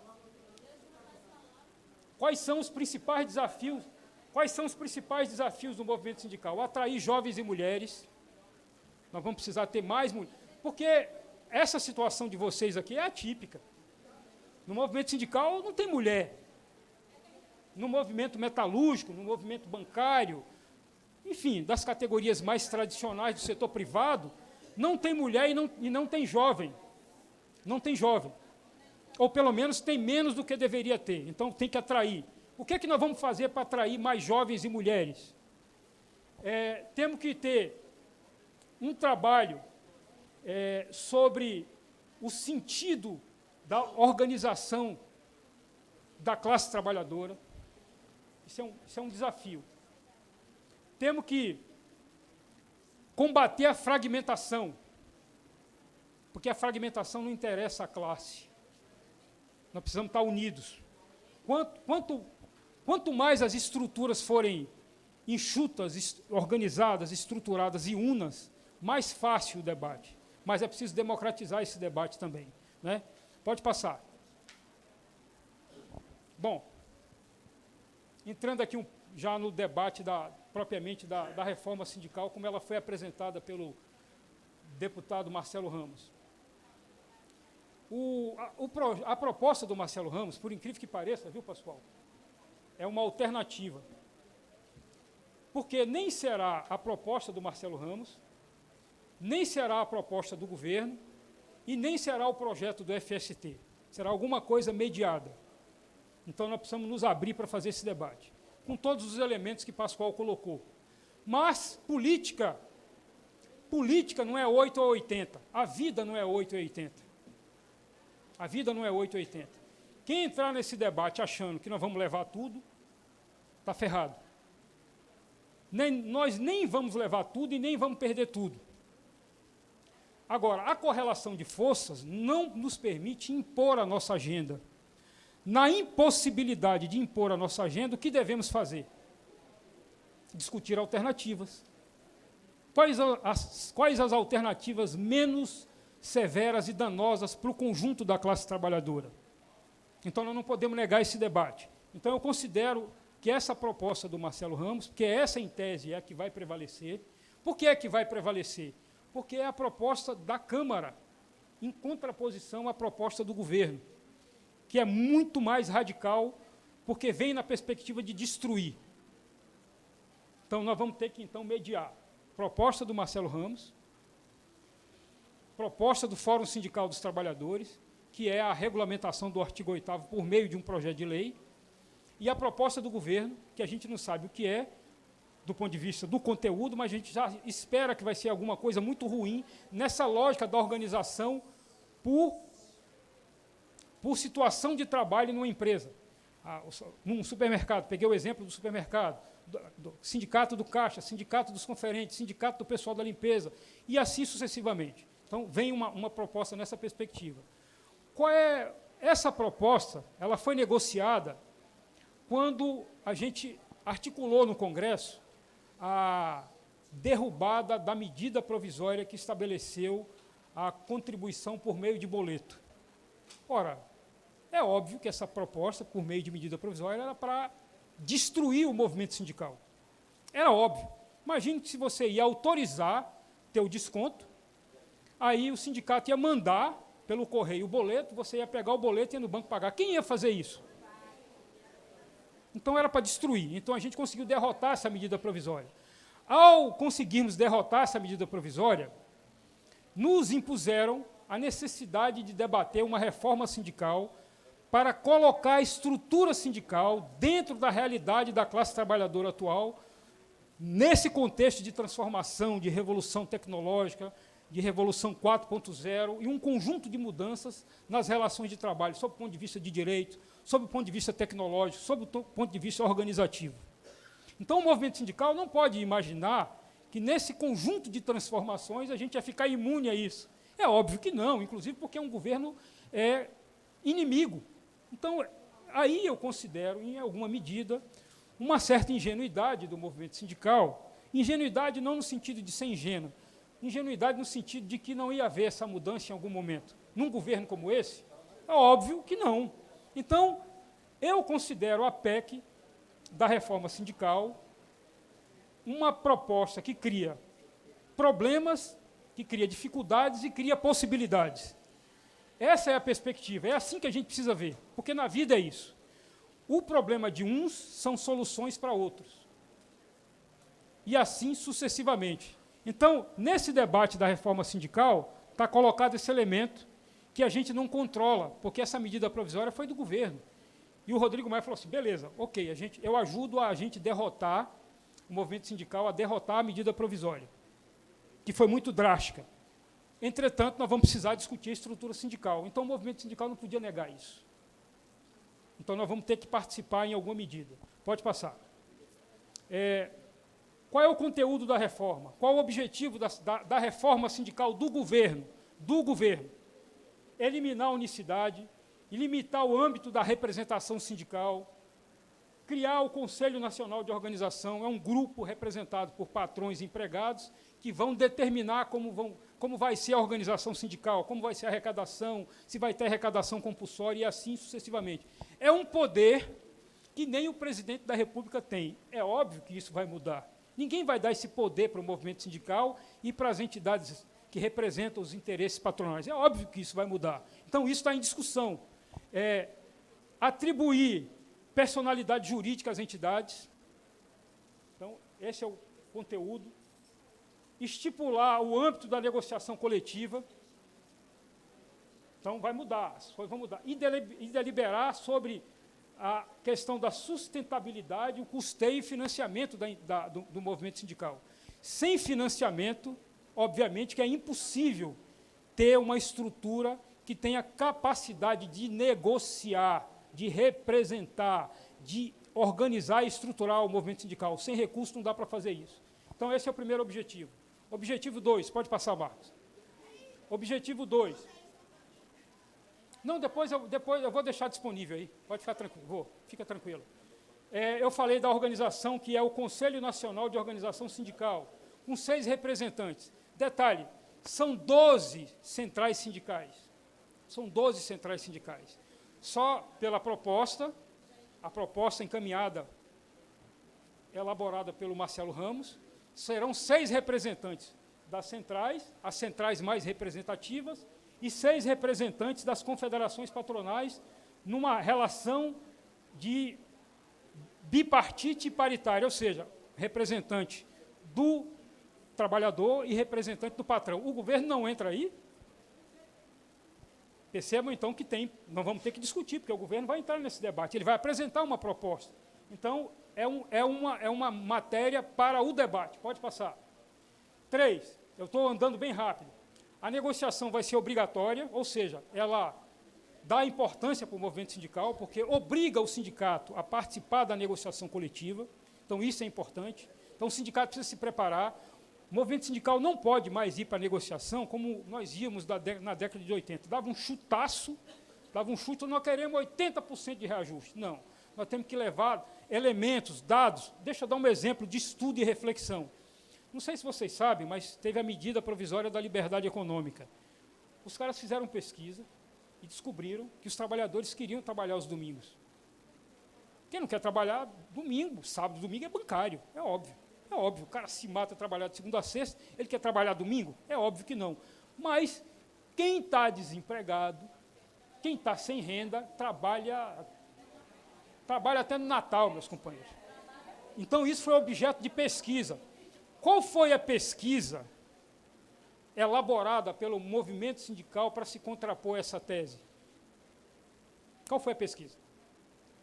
Quais são os principais desafios? Quais são os principais desafios do movimento sindical? Atrair jovens e mulheres. Nós vamos precisar ter mais mulheres. Porque essa situação de vocês aqui é atípica. No movimento sindical não tem mulher. No movimento metalúrgico, no movimento bancário, enfim, das categorias mais tradicionais do setor privado, não tem mulher e não tem jovem. Não tem jovem. Ou, pelo menos, tem menos do que deveria ter. Então, tem que atrair. O que é que nós vamos fazer para atrair mais jovens e mulheres? Temos que ter um trabalho sobre o sentido da organização da classe trabalhadora. Isso é um desafio. Temos que combater a fragmentação, porque a fragmentação não interessa à classe. Nós precisamos estar unidos. Quanto mais as estruturas forem enxutas, organizadas, estruturadas e unas, mais fácil o debate. Mas é preciso democratizar esse debate também, né? Pode passar. Bom, entrando aqui já no debate propriamente da reforma sindical, como ela foi apresentada pelo deputado Marcelo Ramos. A proposta do Marcelo Ramos, por incrível que pareça, viu, pessoal, é uma alternativa. Porque nem será a proposta do Marcelo Ramos, nem será a proposta do governo e nem será o projeto do FST. Será alguma coisa mediada. Então, nós precisamos nos abrir para fazer esse debate, com todos os elementos que Pascoal colocou. Mas política não é 8 ou 80. A vida não é 8 ou 80. A vida não é 8 ou 80. Quem entrar nesse debate achando que nós vamos levar tudo, está ferrado. Nós nem vamos levar tudo e nem vamos perder tudo. Agora, a correlação de forças não nos permite impor a nossa agenda. Na impossibilidade de impor a nossa agenda, o que devemos fazer? Discutir alternativas. Quais as alternativas menos severas e danosas para o conjunto da classe trabalhadora? Então, nós não podemos negar esse debate. Então, eu considero que essa proposta do Marcelo Ramos, que essa, em tese, é a que vai prevalecer. Por que é que vai prevalecer? Porque é a proposta da Câmara, em contraposição à proposta do governo, que é muito mais radical, porque vem na perspectiva de destruir. Então, nós vamos ter que, então, mediar. Proposta do Marcelo Ramos, proposta do Fórum Sindical dos Trabalhadores, que é a regulamentação do artigo 8º por meio de um projeto de lei, e a proposta do governo, que a gente não sabe o que é, do ponto de vista do conteúdo, mas a gente já espera que vai ser alguma coisa muito ruim nessa lógica da organização por situação de trabalho numa empresa. Num supermercado, peguei o exemplo do supermercado, do sindicato do caixa, sindicato dos conferentes, sindicato do pessoal da limpeza, e assim sucessivamente. Então, vem uma proposta nessa perspectiva. Qual é essa proposta? Ela foi negociada quando a gente articulou no Congresso a derrubada da medida provisória que estabeleceu a contribuição por meio de boleto. Ora, é óbvio que essa proposta, por meio de medida provisória, era para destruir o movimento sindical. Era óbvio. Imagine que se você ia autorizar ter o desconto, aí o sindicato ia mandar pelo correio o boleto, você ia pegar o boleto e ia no banco pagar. Quem ia fazer isso? Então, era para destruir. Então, a gente conseguiu derrotar essa medida provisória. Ao conseguirmos derrotar essa medida provisória, nos impuseram a necessidade de debater uma reforma sindical para colocar a estrutura sindical dentro da realidade da classe trabalhadora atual, nesse contexto de transformação, de revolução tecnológica, de revolução 4.0 e um conjunto de mudanças nas relações de trabalho, sob o ponto de vista de direito, sob o ponto de vista tecnológico, sob o ponto de vista organizativo. Então, o movimento sindical não pode imaginar que, nesse conjunto de transformações, a gente ia ficar imune a isso. É óbvio que não, inclusive porque é um governo inimigo. Então, aí eu considero, em alguma medida, uma certa ingenuidade do movimento sindical. Ingenuidade não no sentido de ser ingênuo, ingenuidade no sentido de que não ia haver essa mudança em algum momento. Num governo como esse, é óbvio que não. Então, eu considero a PEC da reforma sindical uma proposta que cria problemas, que cria dificuldades e cria possibilidades. Essa é a perspectiva, é assim que a gente precisa ver, porque na vida é isso. O problema de uns são soluções para outros. E assim sucessivamente. Então, nesse debate da reforma sindical, está colocado esse elemento que a gente não controla, porque essa medida provisória foi do governo. E o Rodrigo Maia falou assim, beleza, ok, eu ajudo a gente derrotar, o movimento sindical, a derrotar a medida provisória, que foi muito drástica. Entretanto, nós vamos precisar discutir a estrutura sindical. Então, o movimento sindical não podia negar isso. Então, nós vamos ter que participar em alguma medida. Pode passar. Qual é o conteúdo da reforma? Qual o objetivo da reforma sindical do governo? Eliminar a unicidade, limitar o âmbito da representação sindical, criar o Conselho Nacional de Organização, é um grupo representado por patrões e empregados que vão determinar como vai ser a organização sindical, como vai ser a arrecadação, se vai ter arrecadação compulsória e assim sucessivamente. É um poder que nem o presidente da República tem. É óbvio que isso vai mudar. Ninguém vai dar esse poder para o movimento sindical e para as entidades que representam os interesses patronais. É óbvio que isso vai mudar. Então, isso está em discussão. Atribuir personalidade jurídica às entidades. Então, esse é o conteúdo. Estipular o âmbito da negociação coletiva. Então, vai mudar, as coisas vão mudar. E deliberar sobre a questão da sustentabilidade, o custeio e financiamento do movimento sindical. Sem financiamento, obviamente, que é impossível ter uma estrutura que tenha capacidade de negociar, de representar, de organizar e estruturar o movimento sindical. Sem recurso não dá para fazer isso. Então, esse é o primeiro objetivo. Objetivo 2, pode passar, Marcos. Objetivo 2. Não, depois eu vou deixar disponível aí. Pode ficar tranquilo, fica tranquilo. Eu falei da organização, que é o Conselho Nacional de Organização Sindical, com 6 representantes. Detalhe, são 12 centrais sindicais. São 12 centrais sindicais. Só pela proposta, a proposta encaminhada, elaborada pelo Marcelo Ramos, serão 6 representantes das centrais, as centrais mais representativas, e 6 representantes das confederações patronais, numa relação de bipartite paritária, ou seja, representante do trabalhador e representante do patrão. O governo não entra aí. Percebam, então, que nós vamos ter que discutir, porque o governo vai entrar nesse debate, ele vai apresentar uma proposta. Então, é uma matéria para o debate. Pode passar. 3, eu estou andando bem rápido. A negociação vai ser obrigatória, ou seja, ela dá importância para o movimento sindical, porque obriga o sindicato a participar da negociação coletiva. Então, isso é importante. Então, o sindicato precisa se preparar. O movimento sindical não pode mais ir para a negociação como nós íamos na década de 80. Dava um chutaço, nós queremos 80% de reajuste. Não, nós temos que levar elementos, dados. Deixa eu dar um exemplo de estudo e reflexão. Não sei se vocês sabem, mas teve a medida provisória da liberdade econômica. Os caras fizeram pesquisa e descobriram que os trabalhadores queriam trabalhar os domingos. Quem não quer trabalhar domingo, sábado, domingo é bancário, é óbvio. É óbvio, o cara se mata a trabalhar de segunda a sexta, ele quer trabalhar domingo? É óbvio que não. Mas quem está desempregado, quem está sem renda, trabalha até no Natal, meus companheiros. Então, isso foi objeto de pesquisa. Qual foi a pesquisa elaborada pelo movimento sindical para se contrapor a essa tese? Qual foi a pesquisa?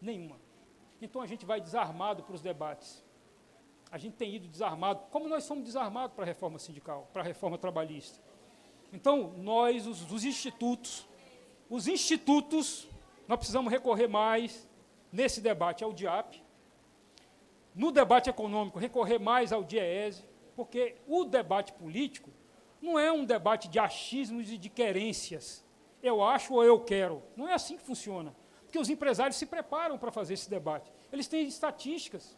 Nenhuma. Então, a gente vai desarmado para os debates. A gente tem ido desarmado, como nós somos desarmados para a reforma sindical, para a reforma trabalhista. Então, nós, os institutos, nós precisamos recorrer mais nesse debate ao DIAP, no debate econômico, recorrer mais ao DIEESE, porque o debate político não é um debate de achismos e de querências. Eu acho ou eu quero. Não é assim que funciona. Porque os empresários se preparam para fazer esse debate. Eles têm estatísticas.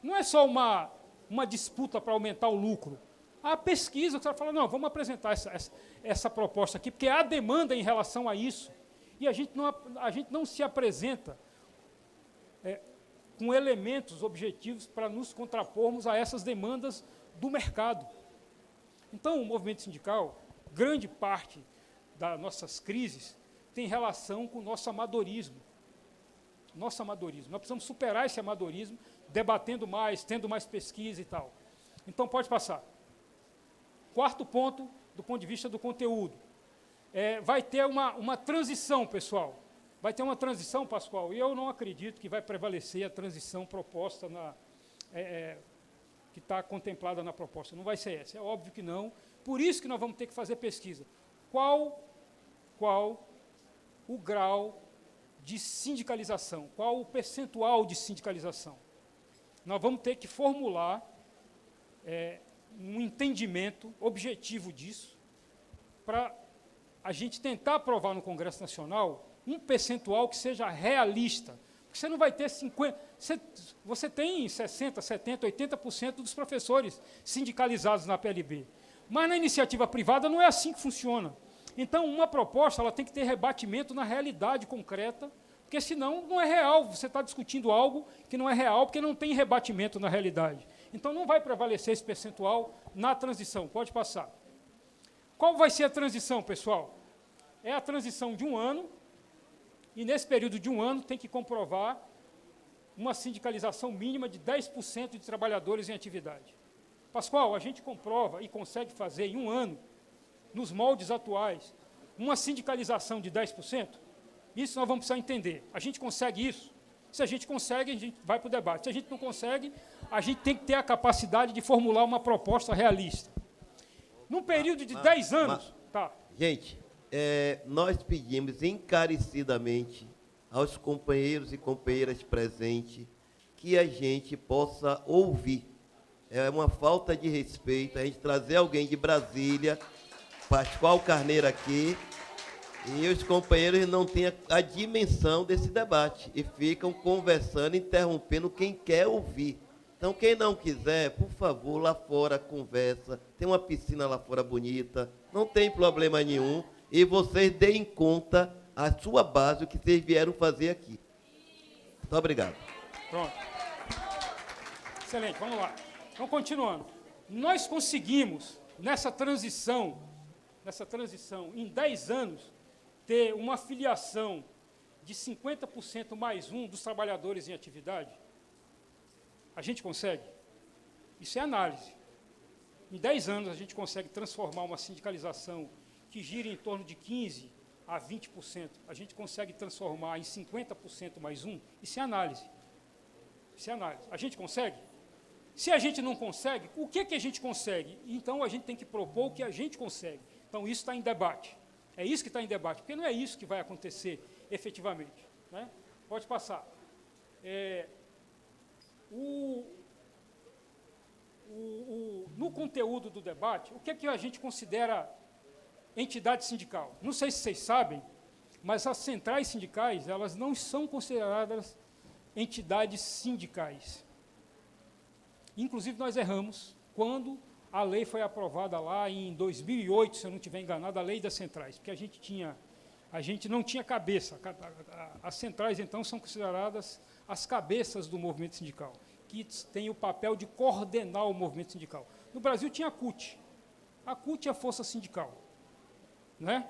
Não é só uma disputa para aumentar o lucro. Há pesquisa, o cara fala, não, vamos apresentar essa proposta aqui, porque há demanda em relação a isso. E a gente não se apresenta com elementos objetivos para nos contrapormos a essas demandas do mercado. Então, o movimento sindical, grande parte das nossas crises, tem relação com o nosso amadorismo. Nós precisamos superar esse amadorismo, debatendo mais, tendo mais pesquisa e tal. Então, pode passar. 4º ponto, do ponto de vista do conteúdo. Vai ter uma transição, pessoal. Vai ter uma transição, Pascoal, e eu não acredito que vai prevalecer a transição proposta, que está contemplada na proposta. Não vai ser essa, é óbvio que não. Por isso que nós vamos ter que fazer pesquisa. Qual o grau de sindicalização? Qual o percentual de sindicalização? Nós vamos ter que formular um entendimento objetivo disso, para a gente tentar aprovar no Congresso Nacional um percentual que seja realista. Porque você não vai ter 50%, você tem 60%, 70%, 80% dos professores sindicalizados na PLB. Mas na iniciativa privada não é assim que funciona. Então, uma proposta ela tem que ter rebatimento na realidade concreta, porque senão não é real, você está discutindo algo que não é real, porque não tem rebatimento na realidade. Então, não vai prevalecer esse percentual na transição. Pode passar. Qual vai ser a transição, pessoal? É a transição de um ano, e nesse período de um ano tem que comprovar uma sindicalização mínima de 10% de trabalhadores em atividade. Pascoal, a gente comprova e consegue fazer em um ano, nos moldes atuais, uma sindicalização de 10%? Isso nós vamos precisar entender. A gente consegue isso? Se a gente consegue, a gente vai para o debate. Se a gente não consegue, a gente tem que ter a capacidade de formular uma proposta realista. Num período de 10 anos... Tá. Gente, nós pedimos encarecidamente aos companheiros e companheiras presentes que a gente possa ouvir. É uma falta de respeito a gente trazer alguém de Brasília, Pascoal Carneiro aqui, e os companheiros não têm a dimensão desse debate e ficam conversando, interrompendo quem quer ouvir. Então, quem não quiser, por favor, lá fora conversa, tem uma piscina lá fora bonita, não tem problema nenhum, e vocês deem conta a sua base, o que vocês vieram fazer aqui. Muito obrigado. Pronto. Excelente, vamos lá. Então, continuando. Nós conseguimos, nessa transição, em 10 anos, ter uma filiação de 50% mais um dos trabalhadores em atividade? A gente consegue? Isso é análise. Em 10 anos, a gente consegue transformar uma sindicalização que gira em torno de 15% a 20%. A gente consegue transformar em 50% mais um? Isso é análise. Isso é análise. A gente consegue? Se a gente não consegue, o que a gente consegue? Então, a gente tem que propor o que a gente consegue. Então, isso está em debate. É isso que está em debate, porque não é isso que vai acontecer efetivamente. Né? Pode passar. No conteúdo do debate, o que é que a gente considera entidade sindical? Não sei se vocês sabem, mas as centrais sindicais, elas não são consideradas entidades sindicais. Inclusive, nós erramos quando a lei foi aprovada lá em 2008, se eu não estiver enganado, a lei das centrais, porque a gente não tinha cabeça. As centrais, então, são consideradas as cabeças do movimento sindical, que tem o papel de coordenar o movimento sindical. No Brasil tinha a CUT. A CUT é a força sindical. Né?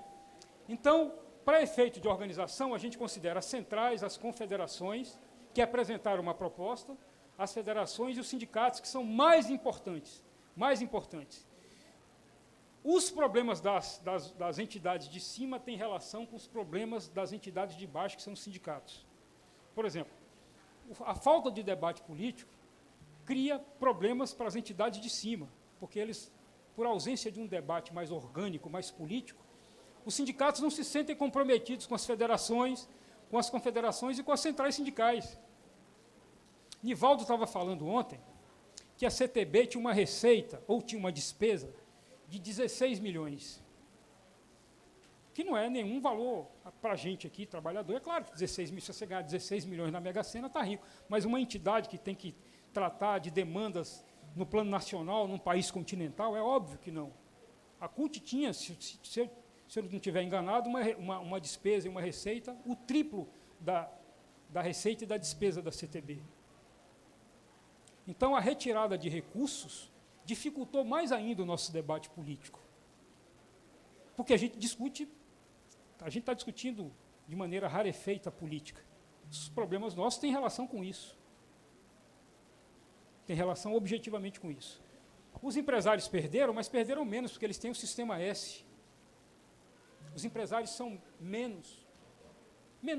Então, para efeito de organização, a gente considera as centrais, as confederações, que apresentaram uma proposta, as federações e os sindicatos, que são mais importantes. Os problemas das entidades de cima têm relação com os problemas das entidades de baixo, que são os sindicatos. Por exemplo, a falta de debate político cria problemas para as entidades de cima, porque eles, por ausência de um debate mais orgânico, mais político, os sindicatos não se sentem comprometidos com as federações, com as confederações e com as centrais sindicais. Nivaldo estava falando ontem que a CTB tinha uma receita, ou tinha uma despesa, de 16 milhões. Que não é nenhum valor para a gente aqui, trabalhador. É claro que 16 milhões, se você ganhar 16 milhões na Mega Sena, está rico. Mas uma entidade que tem que tratar de demandas no plano nacional, num país continental, é óbvio que não. A CUT tinha, se eu não estiver enganado, uma despesa e uma receita, o triplo da receita e da despesa da CTB. Então, a retirada de recursos dificultou mais ainda o nosso debate político. Porque a gente está discutindo de maneira rarefeita a política. Os problemas nossos têm relação com isso. Tem relação objetivamente com isso. Os empresários perderam, mas perderam menos, porque eles têm o sistema S. Os empresários são menos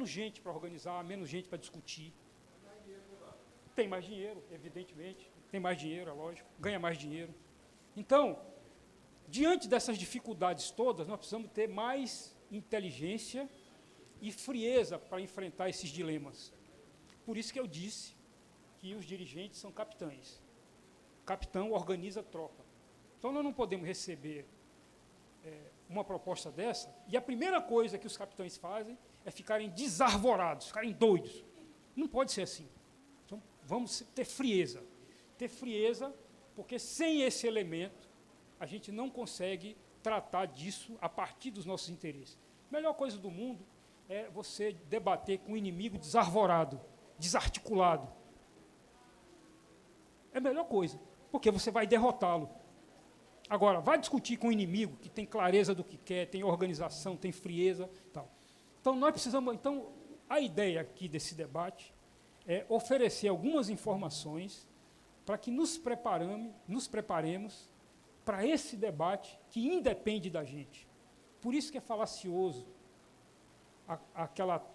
gente para organizar, menos gente para discutir. Tem mais dinheiro, evidentemente. Tem mais dinheiro, é lógico. Ganha mais dinheiro. Então, diante dessas dificuldades todas, nós precisamos ter mais inteligência e frieza para enfrentar esses dilemas. Por isso que eu disse que os dirigentes são capitães. Capitão organiza a tropa. Então, nós não podemos receber uma proposta dessa, e a primeira coisa que os capitães fazem é ficarem desarvorados, ficarem doidos. Não pode ser assim. Então, vamos ter frieza. Ter frieza, porque sem esse elemento, a gente não consegue tratar disso a partir dos nossos interesses. A melhor coisa do mundo é você debater com o inimigo desarvorado, desarticulado. É a melhor coisa, porque você vai derrotá-lo. Agora, vai discutir com o inimigo, que tem clareza do que quer, tem organização, tem frieza e tal. Então, nós precisamos... Então, a ideia aqui desse debate é oferecer algumas informações para que nos preparemos para esse debate que independe da gente. Por isso que é falacioso aquela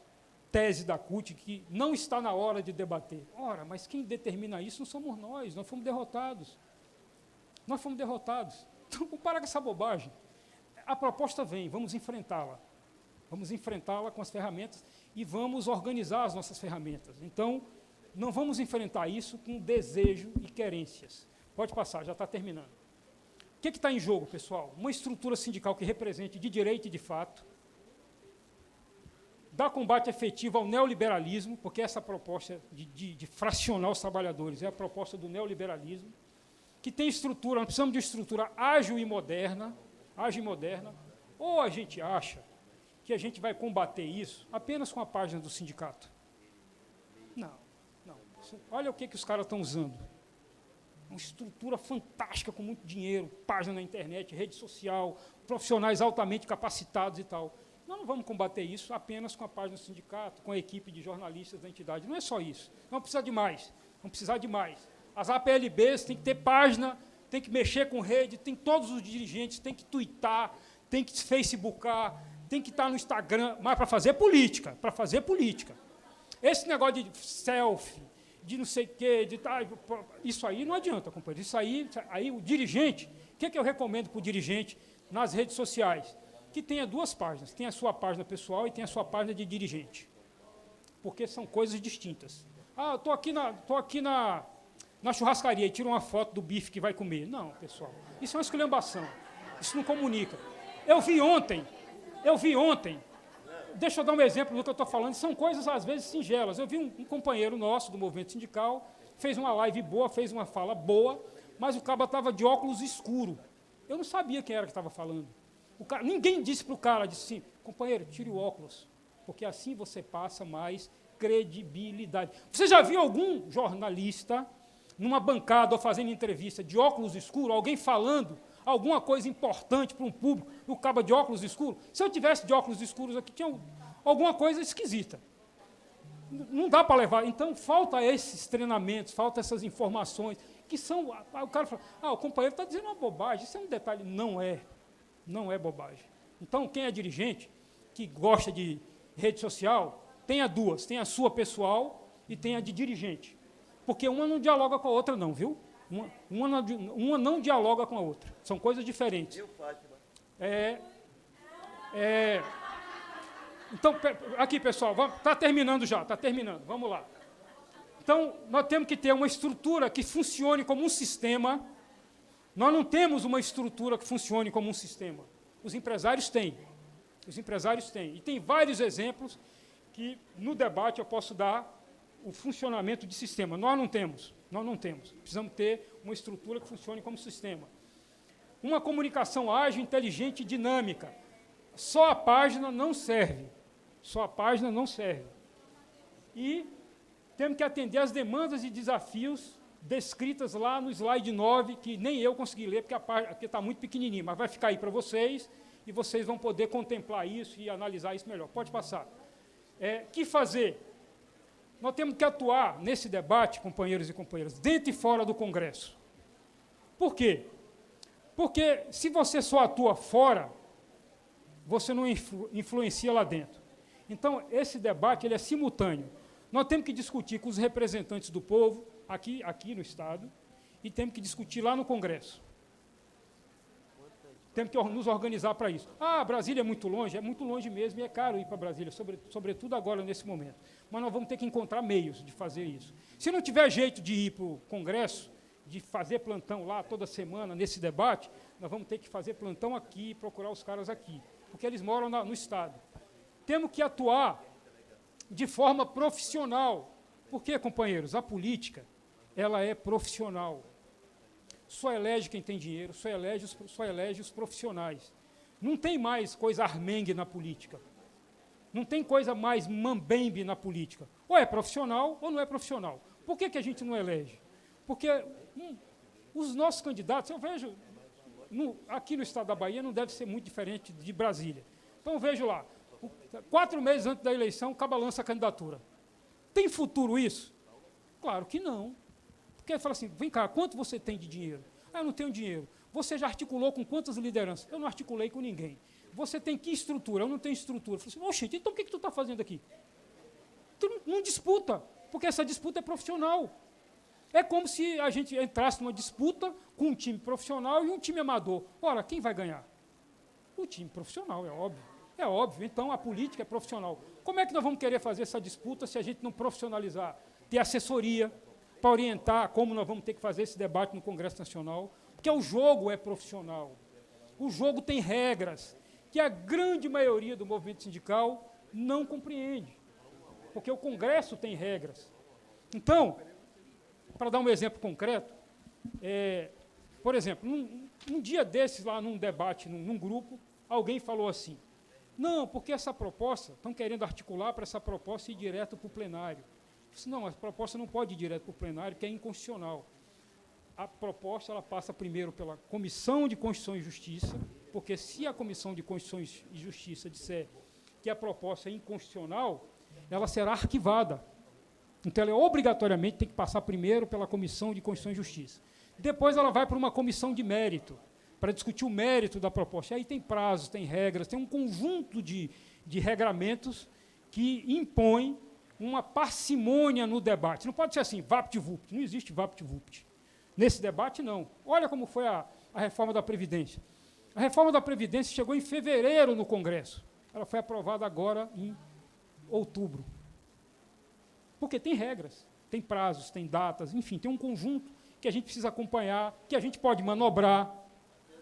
tese da CUT que não está na hora de debater. Ora, mas quem determina isso não somos nós fomos derrotados. Nós fomos derrotados. Então, vamos parar com essa bobagem. A proposta vem, vamos enfrentá-la. Vamos enfrentá-la com as ferramentas e vamos organizar as nossas ferramentas. Então, não vamos enfrentar isso com desejo e querências. Pode passar, já está terminando. O que está em jogo, pessoal? Uma estrutura sindical que represente de direito e de fato, dá combate efetivo ao neoliberalismo, porque essa proposta de fracionar os trabalhadores é a proposta do neoliberalismo, que tem estrutura, nós precisamos de estrutura ágil e moderna, ou a gente acha que a gente vai combater isso apenas com a página do sindicato. Não. Olha o que os caras estão usando. Uma estrutura fantástica, com muito dinheiro, página na internet, rede social, profissionais altamente capacitados e tal. Nós não vamos combater isso apenas com a página do sindicato, com a equipe de jornalistas da entidade. Não é só isso. Vamos precisar de mais. As APLBs têm que ter página, tem que mexer com rede, tem todos os dirigentes, tem que tuitar, tem que facebookar, tem que estar no Instagram, mas para fazer política, Esse negócio de selfie, de não sei o quê, isso aí não adianta, companheiro. Isso aí o dirigente, o que eu recomendo para o dirigente nas redes sociais? Que tenha duas páginas, tem a sua página pessoal e tem a sua página de dirigente, porque são coisas distintas. Ah, estou aqui na churrascaria e tiro uma foto do bife que vai comer. Não, pessoal, isso é uma esculhambação, isso não comunica. Eu vi ontem, deixa eu dar um exemplo do que eu estou falando, são coisas às vezes singelas. Eu vi um companheiro nosso do movimento sindical, fez uma live boa, fez uma fala boa, mas o cara estava de óculos escuro. Eu não sabia quem era que estava falando. Ninguém disse para o cara, disse assim, companheiro, tire o óculos, porque assim você passa mais credibilidade. Você já viu algum jornalista numa bancada ou fazendo entrevista de óculos escuros, alguém falando alguma coisa importante para um público, o cabo de óculos escuros? Se eu tivesse de óculos escuros aqui, tinha alguma coisa esquisita. Não dá para levar. Então, falta esses treinamentos, falta essas informações, que são... O cara fala, o companheiro está dizendo uma bobagem, isso é um detalhe. Não é bobagem. Então, quem é dirigente, que gosta de rede social, tenha duas, tem a sua pessoal e tem a de dirigente. Porque uma não dialoga com a outra, não, viu? Uma não dialoga com a outra. São coisas diferentes. Então, aqui, pessoal, está terminando já, vamos lá. Então, nós temos que ter uma estrutura que funcione como um sistema. Nós não temos uma estrutura que funcione como um sistema. Os empresários têm. E tem vários exemplos que, no debate, eu posso dar o funcionamento de sistema. Nós não temos. Precisamos ter uma estrutura que funcione como sistema. Uma comunicação ágil, inteligente e dinâmica. Só a página não serve. E temos que atender às demandas e desafios descritas lá no slide 9, que nem eu consegui ler, porque está muito pequenininho, mas vai ficar aí para vocês, e vocês vão poder contemplar isso e analisar isso melhor. Pode passar. Que fazer? Nós temos que atuar nesse debate, companheiros e companheiras, dentro e fora do Congresso. Por quê? Porque se você só atua fora, você não influencia lá dentro. Então, esse debate ele é simultâneo. Nós temos que discutir com os representantes do povo, aqui no Estado, e temos que discutir lá no Congresso. Temos que nos organizar para isso. Brasília é muito longe mesmo, e é caro ir para Brasília, sobretudo agora, nesse momento. Mas nós vamos ter que encontrar meios de fazer isso. Se não tiver jeito de ir para o Congresso, de fazer plantão lá toda semana, nesse debate, nós vamos ter que fazer plantão aqui, procurar os caras aqui, porque eles moram no Estado. Temos que atuar de forma profissional. Por quê, companheiros? A política, ela é profissional. Só elege quem tem dinheiro, só elege os profissionais. Não tem mais coisa armengue na política. Não tem coisa mais mambembe na política. Ou é profissional ou não é profissional. Por que a gente não elege? Porque os nossos candidatos, eu vejo, aqui no estado da Bahia não deve ser muito diferente de Brasília. Então, vejo lá, 4 meses antes da eleição, acaba lança a candidatura. Tem futuro isso? Claro que não. Porque ele fala assim, vem cá, quanto você tem de dinheiro? Ah, eu não tenho dinheiro. Você já articulou com quantas lideranças? Eu não articulei com ninguém. Você tem que estrutura? Eu não tenho estrutura. Eu falei assim, oxe, então o que tu está fazendo aqui? Tu não disputa, porque essa disputa é profissional. É como se a gente entrasse numa disputa com um time profissional e um time amador. Ora, quem vai ganhar? O time profissional, é óbvio. É óbvio, então a política é profissional. Como é que nós vamos querer fazer essa disputa se a gente não profissionalizar? Ter assessoria para orientar como nós vamos ter que fazer esse debate no Congresso Nacional, porque o jogo é profissional. O jogo tem regras que a grande maioria do movimento sindical não compreende, porque o Congresso tem regras. Então, para dar um exemplo concreto, por exemplo, num dia desses, lá num debate, num grupo, alguém falou assim, não, porque essa proposta, estão querendo articular para essa proposta ir direto para o plenário. Eu disse, não, a proposta não pode ir direto para o plenário, porque é inconstitucional. A proposta ela passa primeiro pela Comissão de Constituição e Justiça, porque se a Comissão de Constituição e Justiça disser que a proposta é inconstitucional, ela será arquivada. Então, ela obrigatoriamente tem que passar primeiro pela Comissão de Constituição e Justiça. Depois, ela vai para uma comissão de mérito, para discutir o mérito da proposta. E aí tem prazos, tem regras, tem um conjunto de regramentos que impõem uma parcimônia no debate. Não pode ser assim, vapt-vupt. Não existe vapt-vupt. Nesse debate, não. Olha como foi a reforma da Previdência. A reforma da Previdência chegou em fevereiro no Congresso. Ela foi aprovada agora em outubro. Porque tem regras, tem prazos, tem datas, enfim, tem um conjunto que a gente precisa acompanhar, que a gente pode manobrar,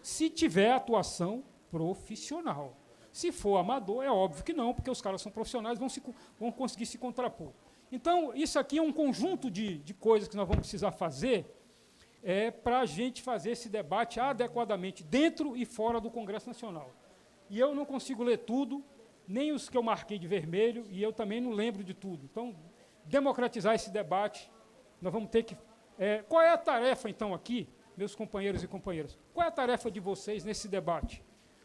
se tiver atuação profissional. Se for amador, é óbvio que não, porque os caras são profissionais, vão conseguir se contrapor. Então, isso aqui é um conjunto de coisas que nós vamos precisar fazer para a gente fazer esse debate adequadamente, dentro e fora do Congresso Nacional. E eu não consigo ler tudo, nem os que eu marquei de vermelho, e eu também não lembro de tudo. Então, democratizar esse debate, nós vamos ter que... qual é a tarefa, então, aqui, meus companheiros e companheiras? Qual é a tarefa de vocês nesse debate?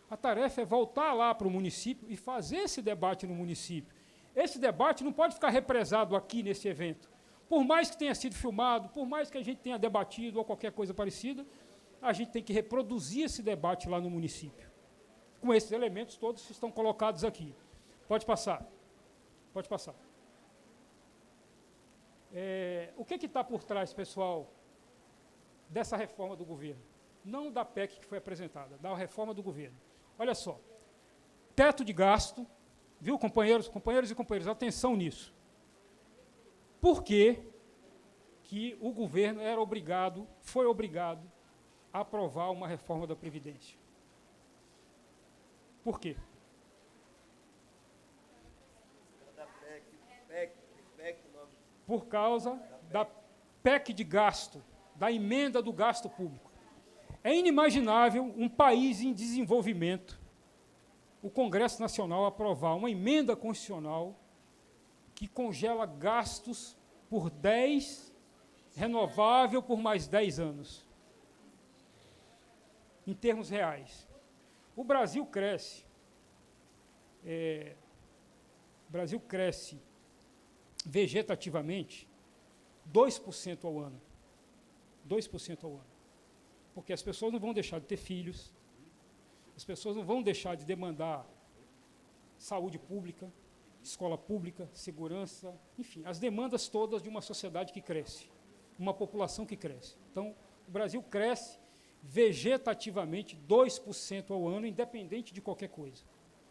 A tarefa é voltar lá para o município e fazer esse debate no município. Esse debate não pode ficar represado aqui nesse evento. Por mais que tenha sido filmado, por mais que a gente tenha debatido ou qualquer coisa parecida, a gente tem que reproduzir esse debate lá no município, com esses elementos todos que estão colocados aqui. Pode passar. Pode passar. O que está por trás, pessoal, dessa reforma do governo? Não da PEC que foi apresentada, da reforma do governo. Olha só, teto de gasto, viu, companheiros e companheiras, atenção nisso. Por que o governo foi obrigado a aprovar uma reforma da Previdência? Por quê? Por causa da PEC de gasto, da emenda do gasto público. É inimaginável um país em desenvolvimento, o Congresso Nacional aprovar uma emenda constitucional que congela gastos por 10, renovável por mais 10 anos, em termos reais. O Brasil cresce, vegetativamente 2% ao ano. 2% ao ano. Porque as pessoas não vão deixar de ter filhos, as pessoas não vão deixar de demandar saúde pública, escola pública, segurança, enfim, as demandas todas de uma sociedade que cresce, uma população que cresce. Então, o Brasil cresce vegetativamente 2% ao ano, independente de qualquer coisa.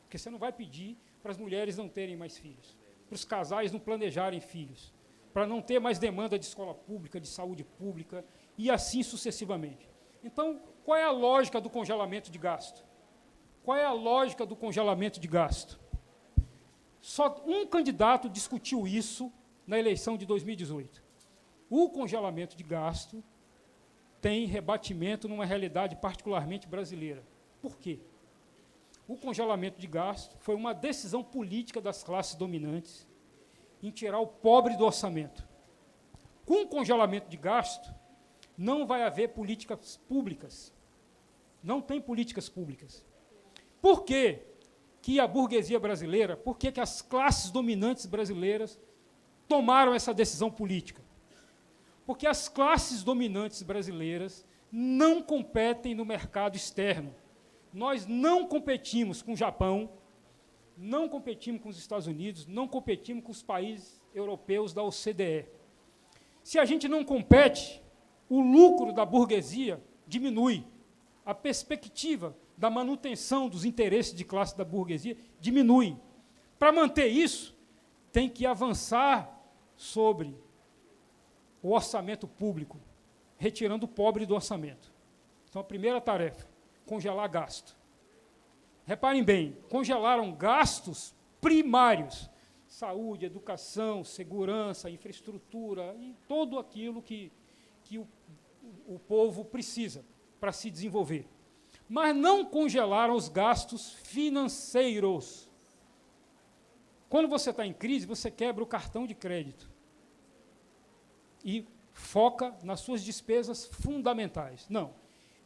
Porque você não vai pedir para as mulheres não terem mais filhos, para os casais não planejarem filhos, para não ter mais demanda de escola pública, de saúde pública, e assim sucessivamente. Então, qual é a lógica do congelamento de gasto? Qual é a lógica do congelamento de gasto? Só um candidato discutiu isso na eleição de 2018. O congelamento de gasto tem rebatimento numa realidade particularmente brasileira. Por quê? O congelamento de gasto foi uma decisão política das classes dominantes em tirar o pobre do orçamento. Com o congelamento de gasto, não vai haver políticas públicas Não tem políticas públicas. Por quê que a burguesia brasileira, por que as classes dominantes brasileiras tomaram essa decisão política? Porque as classes dominantes brasileiras não competem no mercado externo. Nós não competimos com o Japão, não competimos com os Estados Unidos, não competimos com os países europeus da OCDE. Se a gente não compete, o lucro da burguesia diminui. A perspectiva da manutenção dos interesses de classe da burguesia diminui. Para manter isso, tem que avançar sobre o orçamento público, retirando o pobre do orçamento. Então, a primeira tarefa, congelar gasto. Reparem bem, congelaram gastos primários, saúde, educação, segurança, infraestrutura, e todo aquilo que o povo precisa para se desenvolver. Mas não congelaram os gastos financeiros. Quando você está em crise, você quebra o cartão de crédito e foca nas suas despesas fundamentais. Não.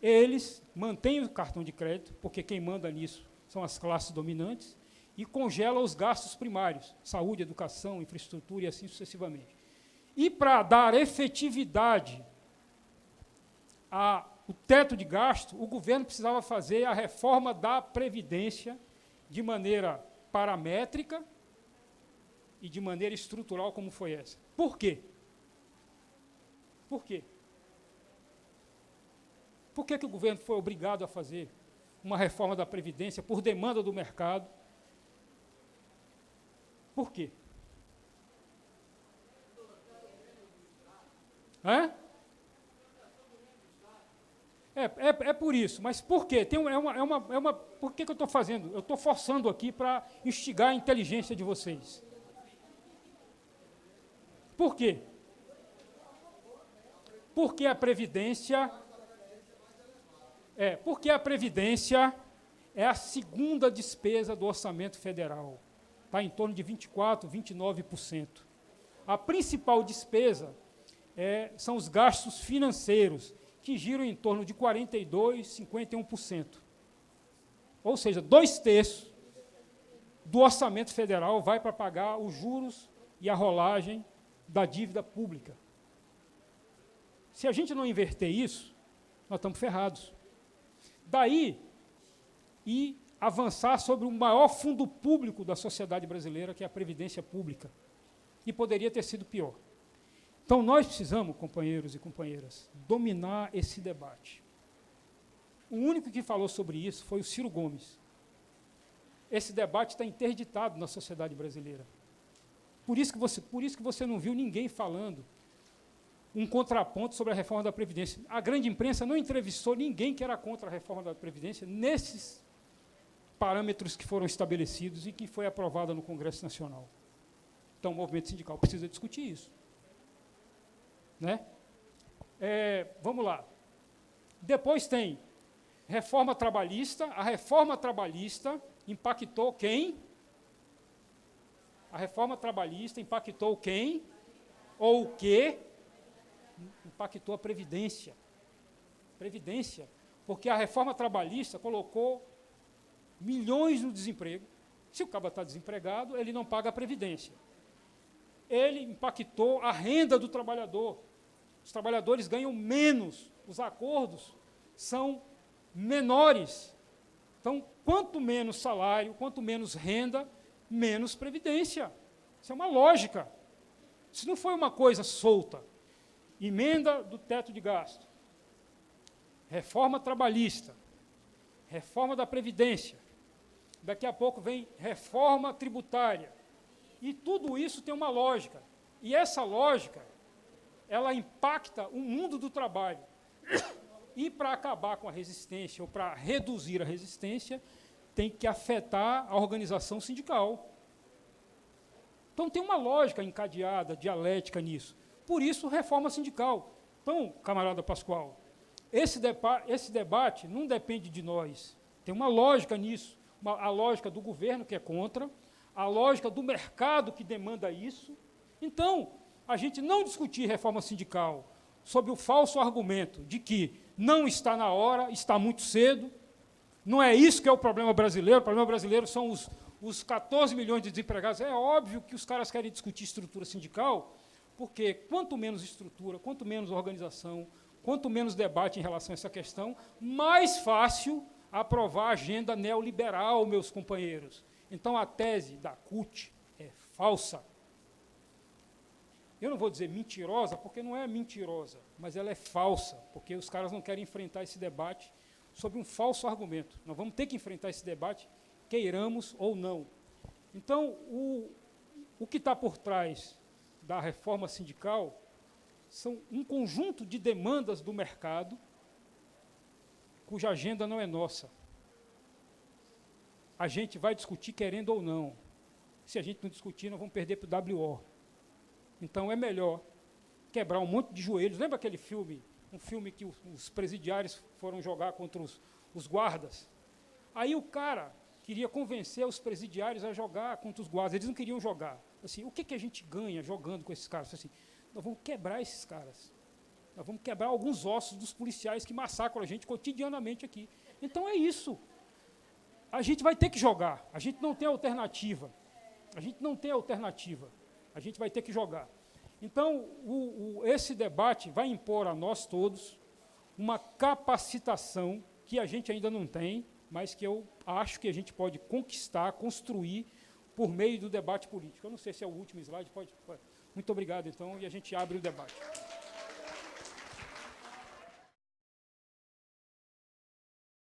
Eles mantêm o cartão de crédito, porque quem manda nisso são as classes dominantes, e congelam os gastos primários, saúde, educação, infraestrutura e assim sucessivamente. E para dar efetividade ao teto de gasto, o governo precisava fazer a reforma da Previdência de maneira paramétrica e de maneira estrutural, como foi essa. Por quê? Por quê? Por que o governo foi obrigado a fazer uma reforma da Previdência por demanda do mercado? Por quê? Hã? É por isso, mas por quê? Por que eu estou fazendo? Eu estou forçando aqui para instigar a inteligência de vocês. Por quê? Porque a Previdência é a segunda despesa do orçamento federal. Está em torno de 24%, 29%. A principal despesa são os gastos financeiros, que giram em torno de 42%, 51%. Ou seja, 2/3 do orçamento federal vai para pagar os juros e a rolagem da dívida pública. Se a gente não inverter isso, nós estamos ferrados. Daí, e avançar sobre o maior fundo público da sociedade brasileira, que é a Previdência Pública. E poderia ter sido pior. Então, nós precisamos, companheiros e companheiras, dominar esse debate. O único que falou sobre isso foi o Ciro Gomes. Esse debate está interditado na sociedade brasileira. Por isso que você não viu ninguém falando um contraponto sobre a reforma da Previdência. A grande imprensa não entrevistou ninguém que era contra a reforma da Previdência nesses parâmetros que foram estabelecidos e que foi aprovada no Congresso Nacional. Então, o movimento sindical precisa discutir isso. Né? Vamos lá. Depois tem reforma trabalhista. A reforma trabalhista impactou quem? A reforma trabalhista impactou quem? Ou o quê? Impactou a Previdência. Previdência. Porque a reforma trabalhista colocou milhões no desemprego. Se o cara está desempregado, ele não paga a Previdência. Ele impactou a renda do trabalhador. Os trabalhadores ganham menos, os acordos são menores. Então, quanto menos salário, quanto menos renda, menos previdência. Isso é uma lógica. Isso não foi uma coisa solta. Emenda do teto de gasto, reforma trabalhista, reforma da Previdência, daqui a pouco vem reforma tributária. E tudo isso tem uma lógica. E essa lógica, ela impacta o mundo do trabalho. E para acabar com a resistência, ou para reduzir a resistência, tem que afetar a organização sindical. Então, tem uma lógica encadeada, dialética nisso. Por isso, reforma sindical. Então, camarada Pascoal, esse debate não depende de nós. Tem uma lógica nisso. A lógica do governo, que é contra, a lógica do mercado, que demanda isso. Então, a gente não discutir reforma sindical sob o falso argumento de que Não está na hora, está muito cedo. Não é isso que é o problema brasileiro. O problema brasileiro são os 14 milhões de desempregados. É óbvio que os caras querem discutir estrutura sindical, porque quanto menos estrutura, quanto menos organização, quanto menos debate em relação a essa questão, mais fácil aprovar a agenda neoliberal, meus companheiros. Então, a tese da CUT é falsa. Eu não vou dizer mentirosa, porque não é mentirosa, mas ela é falsa, porque os caras não querem enfrentar esse debate sob um falso argumento. Nós vamos ter que enfrentar esse debate, queiramos ou não. Então, o que está por trás da reforma sindical são um conjunto de demandas do mercado, cuja agenda não é nossa. A gente vai discutir querendo ou não. Se a gente não discutir, nós vamos perder para o WO. Então, é melhor quebrar um monte de joelhos. Lembra aquele filme, um filme que os presidiários foram jogar contra os guardas? Aí o cara queria convencer os presidiários a jogar contra os guardas. Eles não queriam jogar. Assim, o que a gente ganha jogando com esses caras? Assim, nós vamos quebrar esses caras. Nós vamos quebrar alguns ossos dos policiais que massacram a gente cotidianamente aqui. Então, é isso. A gente vai ter que jogar. A gente não tem alternativa. A gente não tem alternativa. A gente vai ter que jogar. Então, esse debate vai impor a nós todos uma capacitação que a gente ainda não tem, mas que eu acho que a gente pode conquistar, construir, por meio do debate político. Eu não sei se é o último slide, pode. Muito obrigado, então, e a gente abre o debate.